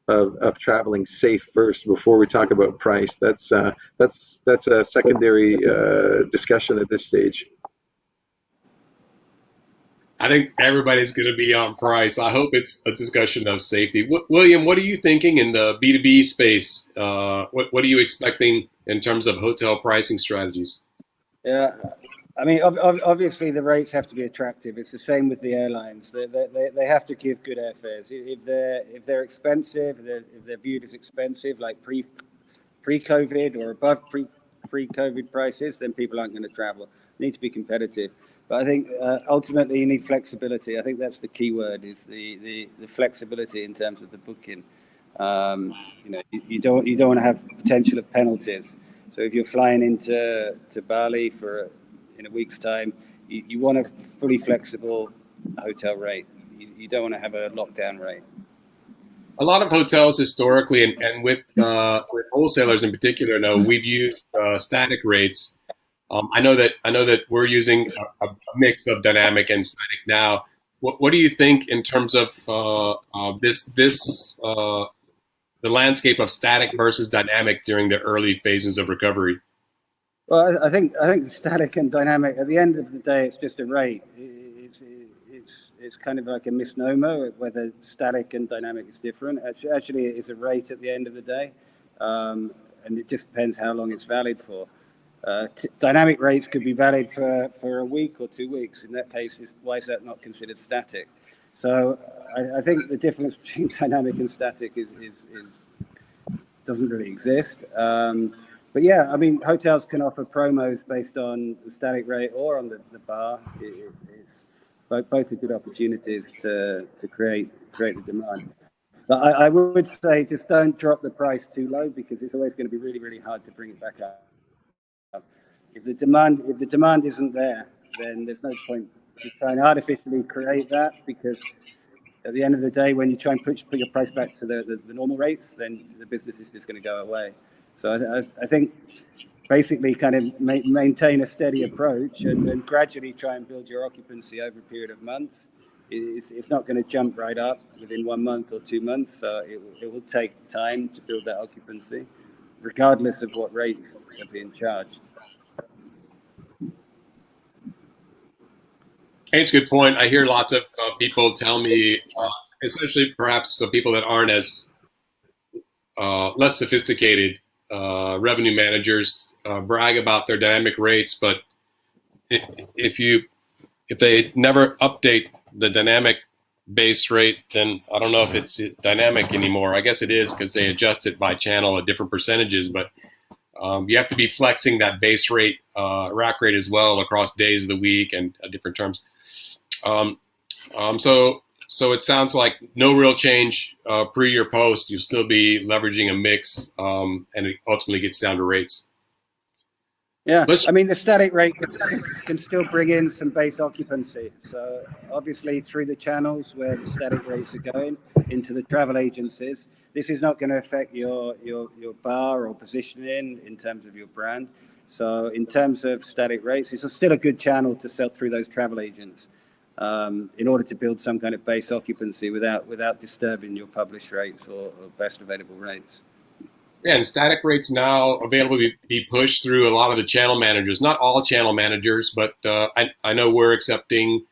of traveling safe first before we talk about price. That's a secondary discussion at this stage. I think everybody's going to be on price. I hope it's a discussion of safety. William, what are you thinking in the B2B space? What are you expecting in terms of hotel pricing strategies? Yeah, I mean, obviously the rates have to be attractive. It's the same with the airlines. They have to give good airfares. If they're expensive, if they're viewed as expensive, like pre-COVID or above pre-COVID prices, then people aren't going to travel. They need to be competitive. But I think ultimately you need flexibility. I think that's the key word, is the flexibility in terms of the booking. You don't want to have potential of penalties. So if you're flying into Bali in a week's time, you want a fully flexible hotel rate. You don't want to have a lockdown rate. A lot of hotels historically, and with wholesalers in particular, we've used static rates. I know that we're using a mix of dynamic and static now. What do you think in terms of the landscape of static versus dynamic during the early phases of recovery? Well, I think static and dynamic, at the end of the day, it's just a rate. It's kind of like a misnomer whether static and dynamic is different. Actually, it is a rate at the end of the day, and it just depends how long it's valid for. Dynamic rates could be valid for a week or 2 weeks. In that case, why is that not considered static? So I think the difference between dynamic and static is doesn't really exist. But yeah, I mean, hotels can offer promos based on the static rate or on the bar. It's both are good opportunities to create the demand. But I would say just don't drop the price too low, because it's always going to be really, really hard to bring it back up. If the demand isn't there, then there's no point to try and artificially create that, because at the end of the day, when you try and put your price back to the normal rates, then the business is just going to go away. So I think basically kind of maintain a steady approach and gradually try and build your occupancy over a period of months. It's not going to jump right up within 1 month or 2 months. So it will take time to build that occupancy, regardless of what rates are being charged. Hey, it's a good point. I hear lots of people tell me, especially perhaps some people that aren't as less sophisticated revenue managers, brag about their dynamic rates, but if they never update the dynamic base rate, then I don't know if it's dynamic anymore. I guess it is, because they adjust it by channel at different percentages, but you have to be flexing that base rate, rack rate as well across days of the week and different terms. So it sounds like no real change pre or post. You'll still be leveraging a mix, and it ultimately gets down to rates. Yeah, let's I mean, the static rate can still bring in some base occupancy. So obviously through the channels where the static rates are going into the travel agencies, this is not going to affect your bar or positioning in terms of your brand. So in terms of static rates, it's still a good channel to sell through those travel agents in order to build some kind of base occupancy without disturbing your published rates or best available rates. Yeah, and static rates now available to be pushed through a lot of the channel managers. Not all channel managers, but I know we're accepting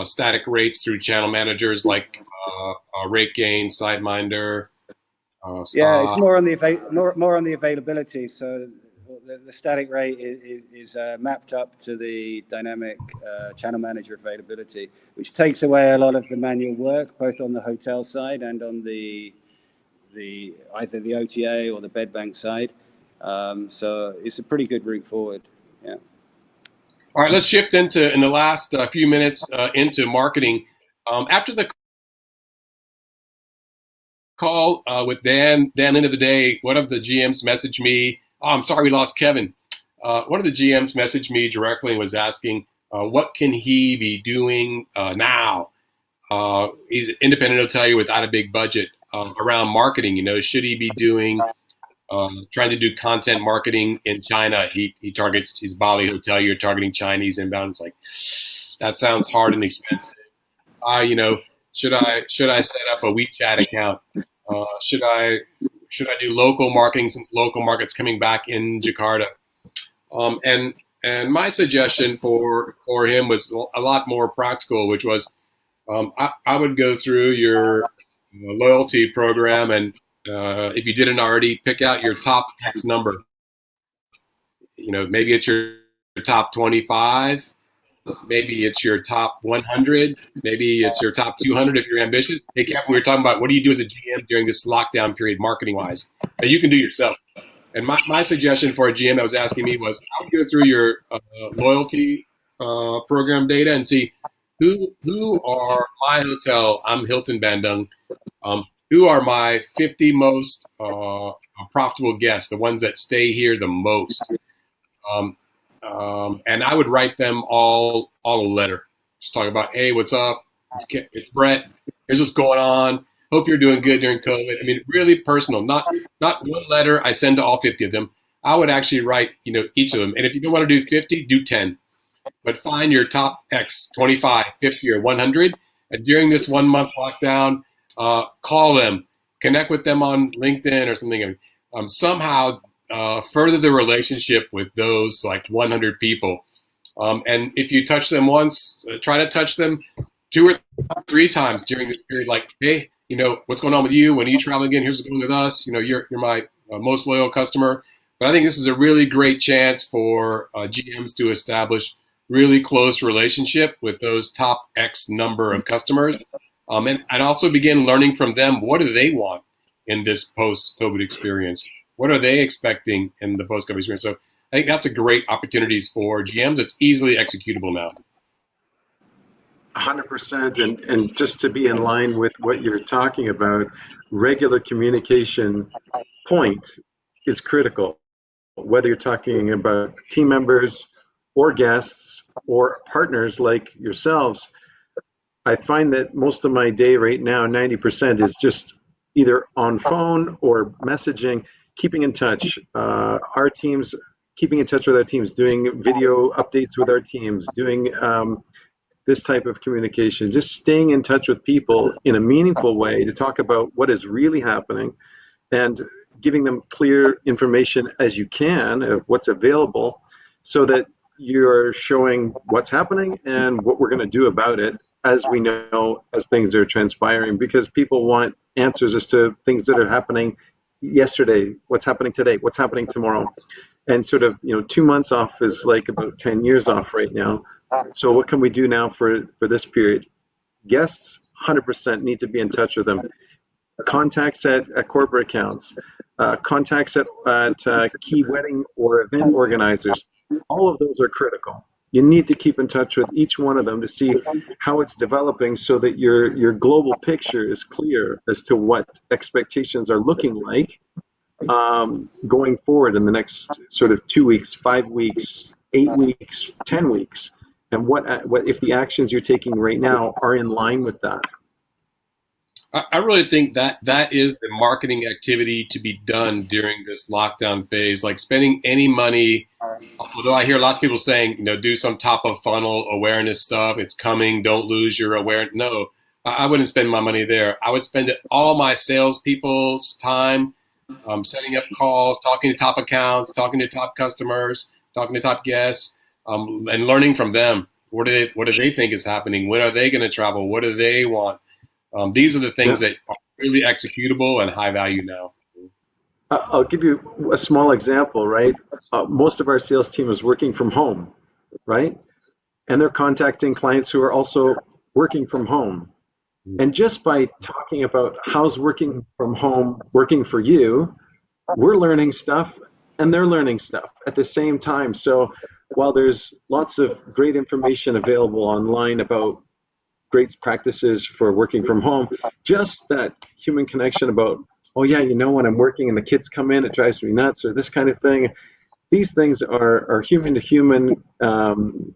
static rates through channel managers like Rate Gain, Sideminder, Yeah, it's Stock. more on the availability. So the static rate is mapped up to the dynamic channel manager availability, which takes away a lot of the manual work, both on the hotel side and on the either the OTA or the bed bank side. So it's a pretty good route forward. Yeah. All right, let's shift into in the last few minutes into marketing. After the call with Dan end of the day, one of the GMs messaged me. Oh, I'm sorry we lost Kevin. One of the GMs messaged me directly and was asking, what can he be doing now? He's an independent hotelier without a big budget around marketing. You know, should he be doing trying to do content marketing in China? He targets his Bali hotelier targeting Chinese inbound. It's like that sounds hard and expensive. You know, should I set up a WeChat account? Should I do local marketing since local market's coming back in Jakarta? And my suggestion for him was a lot more practical, which was I would go through your loyalty program and if you didn't already, pick out your top X number. You know, maybe it's your top 25. Maybe it's your top 100. Maybe it's your top 200 if you're ambitious. Hey, Kevin, we were talking about what do you do as a GM during this lockdown period, marketing wise, that you can do yourself. And my suggestion for a GM that was asking me was I would go through your loyalty program data and see who are my hotel. I'm Hilton Bandung. Who are my 50 most profitable guests, the ones that stay here the most? Um, and I would write them all a letter. Just talk about, hey, what's up? It's Brett. Here's what's going on. Hope you're doing good during COVID. I mean, really personal. Not one letter I send to all 50 of them. I would actually write, you know, each of them. And if you don't want to do 50, do 10. But find your top X, 25, 50, or 100. And during this 1 month lockdown, call them, connect with them on LinkedIn or something. Somehow further the relationship with those like 100 people. And if you touch them once, try to touch them 2 or 3 times during this period. Like, hey, you know, what's going on with you? When are you traveling again? Here's what's going with us. You know, you're my most loyal customer. But I think this is a really great chance for GMs to establish really close relationship with those top X number of customers, and also begin learning from them. What do they want in this post-COVID experience? What are they expecting in the post-COVID experience? So I think that's a great opportunities for GMs. It's easily executable now. 100%. And just to be in line with what you're talking about, regular communication point is critical. Whether you're talking about team members or guests or partners like yourselves, I find that most of my day right now, 90%, is just either on phone or messaging, keeping in touch. Our teams, keeping in touch with our teams, doing video updates with our teams, doing this type of communication, just staying in touch with people in a meaningful way to talk about what is really happening and giving them clear information as you can of what's available so that you're showing what's happening and what we're going to do about it as we know as things are transpiring, because people want answers as to things that are happening yesterday, what's happening today, what's happening tomorrow. And sort of, 2 months off is like about 10 years off right now. So what can we do now for this period? Guests 100% need to be in touch with them. Contacts at corporate accounts, contacts at key wedding or event organizers. All of those are critical. You need to keep in touch with each one of them to see how it's developing so that your global picture is clear as to what expectations are looking like going forward in the next sort of 2 weeks, 5 weeks, 8 weeks, 10 weeks, and what if the actions you're taking right now are in line with that? I really think that that is the marketing activity to be done during this lockdown phase. Like spending any money, although I hear lots of people saying, do some top of funnel awareness stuff. It's coming. Don't lose your awareness. No, I wouldn't spend my money there. I would spend all my salespeople's time setting up calls, talking to top accounts, talking to top customers, talking to top guests, and learning from them. What do they think is happening? When are they going to travel? What do they want? These are the Yeah. things that are really executable and high value now. I'll give you a small example, right? Most of our sales team is working from home, right? And they're contacting clients who are also working from home. And just by talking about how's working from home working for you, we're learning stuff and they're learning stuff at the same time. So while there's lots of great information available online about great practices for working from home, just that human connection about, oh yeah, when I'm working and the kids come in, it drives me nuts, or this kind of thing. These things are human to human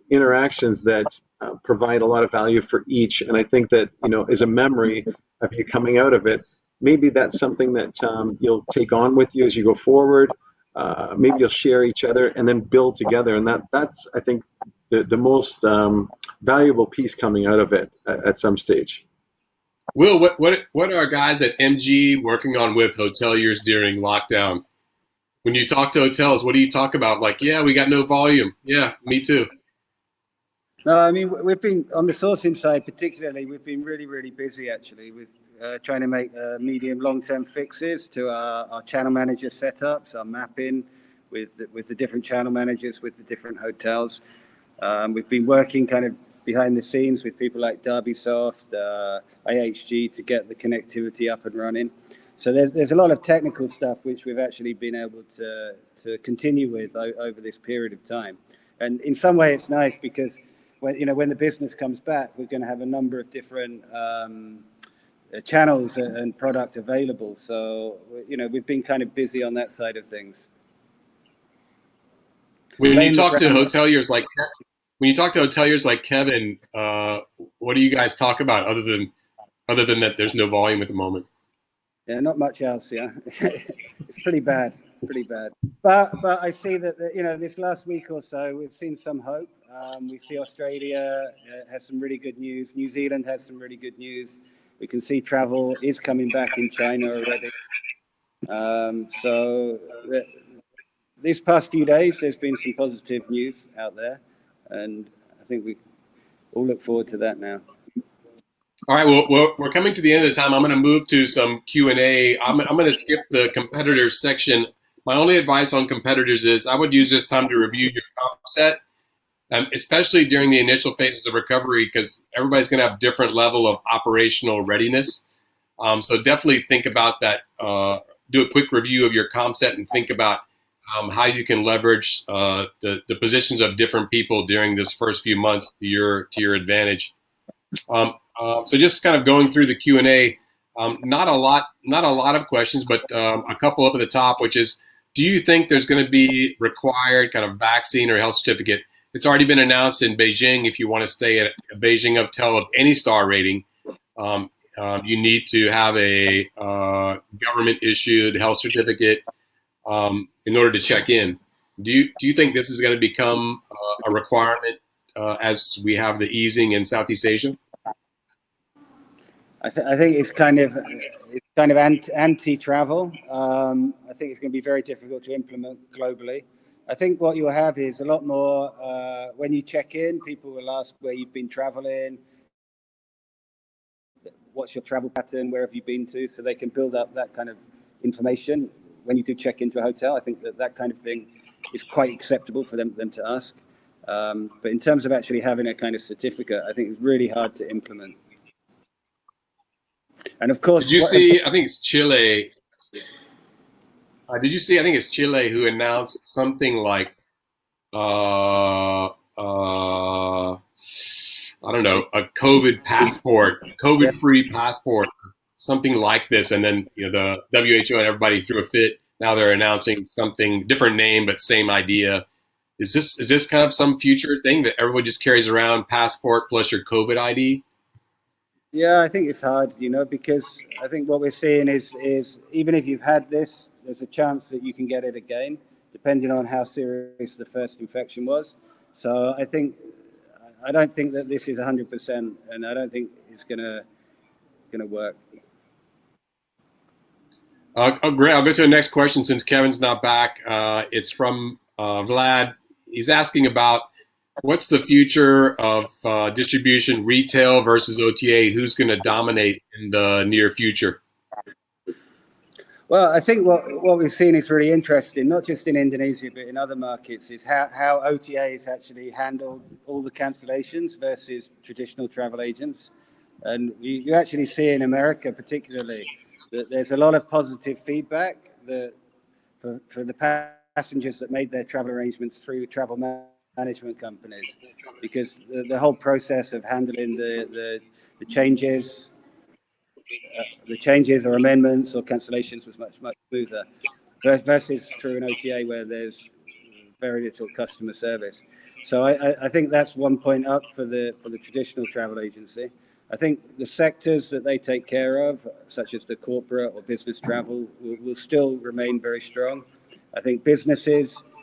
interactions that provide a lot of value for each. And I think that, as a memory of you coming out of it, maybe that's something that you'll take on with you as you go forward. Maybe you'll share each other and then build together. And that's, I think, the most valuable piece coming out of it at some stage. Will, what are guys at MG working on with hoteliers during lockdown? When you talk to hotels, what do you talk about? Like, yeah, we got no volume. Yeah, me too. No, I mean, we've been on the sourcing side, particularly, we've been really, really busy actually with trying to make medium long-term fixes to our channel manager setups, our mapping with the different channel managers, with the different hotels. We've been working kind of behind the scenes with people like Derbysoft, IHG to get the connectivity up and running. So there's a lot of technical stuff which we've actually been able to continue with over this period of time. And in some way it's nice because when the business comes back, we're going to have a number of different channels and product available. So, we've been kind of busy on that side of things. When you talk to hoteliers like Kevin, what do you guys talk about other than that there's no volume at the moment? Yeah, not much else. Yeah, it's pretty bad. But I see that this last week or so we've seen some hope. We see Australia has some really good news. New Zealand has some really good news. We can see travel is coming back in China already. So these past few days there's been some positive news out there, and I think we all look forward to that now. All right, well, we're coming to the end of the time. I'm going to move to some Q&A. I'm going to skip the competitors section. My only advice on competitors is I would use this time to review your comp set, especially during the initial phases of recovery, because everybody's going to have different level of operational readiness. So definitely think about that. Do a quick review of your comp set and think about how you can leverage the positions of different people during this first few months to your advantage. So just kind of going through the Q&A, not a lot of questions, but a couple up at the top, which is, do you think there's going to be required kind of vaccine or health certificate? It's already been announced in Beijing. If you want to stay at a Beijing hotel of any star rating, you need to have a government issued health certificate in order to check in. Do you think this is going to become a requirement as we have the easing in Southeast Asia? I think it's kind of anti-travel. I think it's going to be very difficult to implement globally. I think what you'll have is a lot more when you check in, people will ask where you've been traveling, what's your travel pattern, where have you been to, so they can build up that kind of information when you do check into a hotel. I think that kind of thing is quite acceptable for them to ask. But in terms of actually having a kind of certificate, I think it's really hard to implement. And of course, did you see? I think it's Chile. Did you see? I think it's Chile who announced something like, I don't know, a COVID passport, COVID-free passport, something like this, and then the WHO and everybody threw a fit. now they're announcing something different name but same idea. Is this kind of some future thing that everyone just carries around passport plus your COVID ID? Yeah, I think it's hard, because I think what we're seeing is even if you've had this, there's a chance that you can get it again, depending on how serious the first infection was. So I don't think that this is 100%, and I don't think it's gonna work. Great. I'll go to the next question since Kevin's not back. It's from Vlad. He's asking about what's the future of distribution, retail versus OTA? Who's going to dominate in the near future? Well, I think what we've seen is really interesting, not just in Indonesia, but in other markets, is how OTAs actually handle all the cancellations versus traditional travel agents. And you actually see in America, particularly, that there's a lot of positive feedback that for the passengers that made their travel arrangements through travel management companies, because the whole process of handling the changes or amendments or cancellations was much smoother versus through an OTA where there's very little customer service. So I think that's one point up for the traditional travel agency. I think the sectors that they take care of, such as the corporate or business travel, will still remain very strong. I think businesses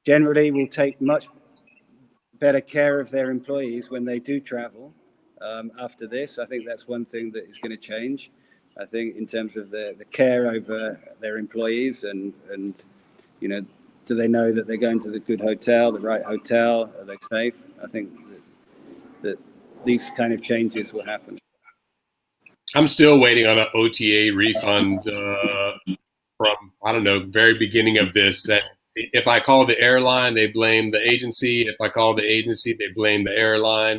generally will take much better care of their employees when they do travel. After this, I think that's one thing that is going to change. I think in terms of the care over their employees and do they know that they're going to the good hotel, the right hotel? Are they safe? I think that these kind of changes will happen. I'm still waiting on an OTA refund from, I don't know, very beginning of this. And if I call the airline, they blame the agency. If I call the agency, they blame the airline.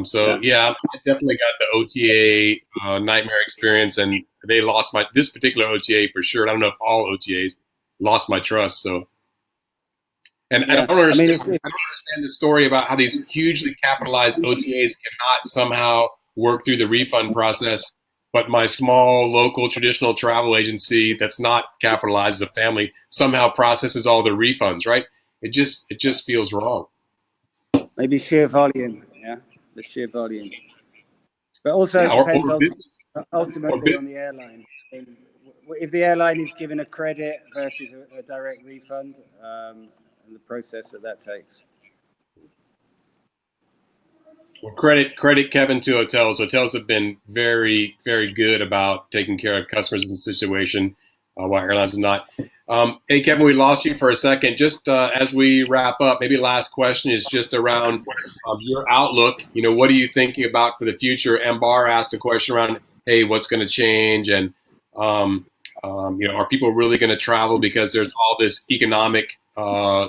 So yeah, I definitely got the OTA nightmare experience, and they lost this particular OTA for sure. I don't know if all OTAs lost my trust. So, and I Yeah, don't I mean, understand. I don't understand the story about how these hugely capitalized OTAs cannot somehow work through the refund process, but my small local traditional travel agency that's not capitalized as a family somehow processes all the refunds. Right? It just feels wrong. maybe sheer volume. Yeah, the sheer volume. But also, Yeah, it depends or ultimately on business. the airline. If the airline is given a credit versus a direct refund, and the process that takes. Well, credit Kevin to hotels. Hotels have been very very good about taking care of customers in the situation, while airlines have not. Hey Kevin, we lost you for a second. Just as we wrap up, maybe last question is just around your outlook. What are you thinking about for the future? Ambar asked a question around, hey, what's going to change, and are people really going to travel because there's all this economic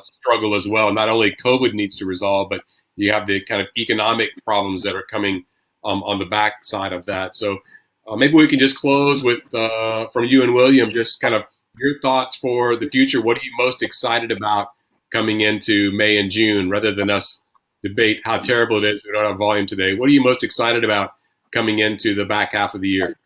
struggle as well? Not only COVID needs to resolve, but you have the kind of economic problems that are coming on the back side of that. So maybe we can just close with from you and William, just kind of your thoughts for the future. What are you most excited about coming into May and June, rather than us debate how terrible it is we don't have volume today? What are you most excited about coming into the back half of the year?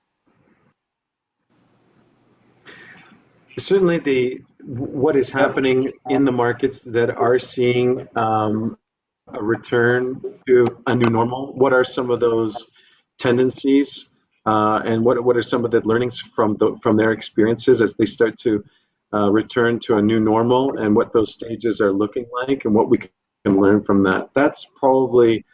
Certainly, what is happening in the markets that are seeing a return to a new normal. What are some of those tendencies, and what are some of the learnings from their experiences as they start to return to a new normal, and what those stages are looking like, and what we can learn from that. That's probably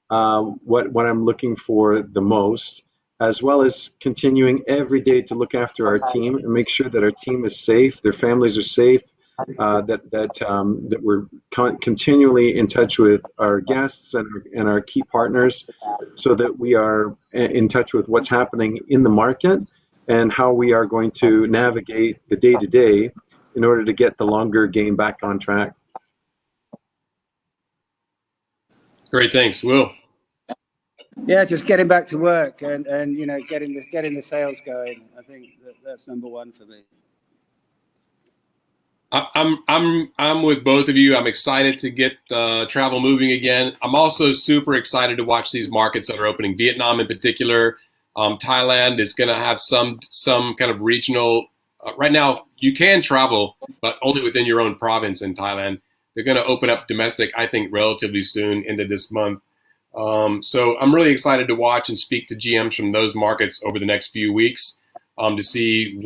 what I'm looking for the most, as well as continuing every day to look after our team and make sure that our team is safe, their families are safe, that we're continually in touch with our guests and our key partners, so that we are in touch with what's happening in the market and how we are going to navigate the day to day in order to get the longer game back on track. Great, thanks, Will. Yeah, just getting back to work and getting the sales going. I think that's number one for me. I'm with both of you. I'm excited to get travel moving again. I'm also super excited to watch these markets that are opening. Vietnam, in particular, Thailand is going to have some kind of regional. Right now, you can travel, but only within your own province in Thailand. They're going to open up domestic, I think, relatively soon into this month. So I'm really excited to watch and speak to GMs from those markets over the next few weeks to see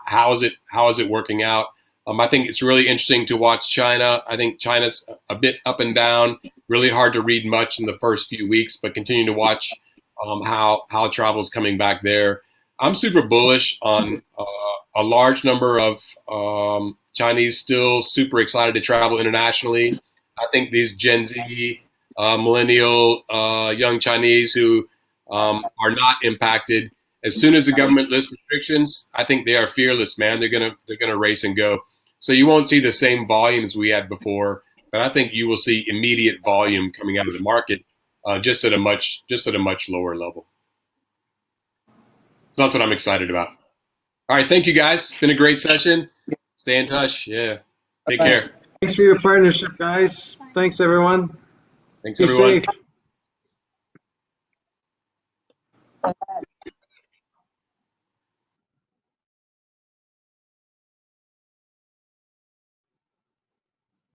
how is it working out. I think it's really interesting to watch China. I think China's a bit up and down, really hard to read much in the first few weeks, but continue to watch how travel is coming back there. I'm super bullish on a large number of Chinese still super excited to travel internationally. I think these Gen Z, millennial, young Chinese who are not impacted, as soon as the government lifts restrictions, I think they are fearless, man. They're gonna race and go. So you won't see the same volumes we had before, but I think you will see immediate volume coming out of the market, just at a much lower level. So that's what I'm excited about. All right, thank you guys. It's been a great session. Stay in touch. Yeah, take care. Thanks for your partnership, guys. Thanks, everyone. Thanks, Be everyone. safe.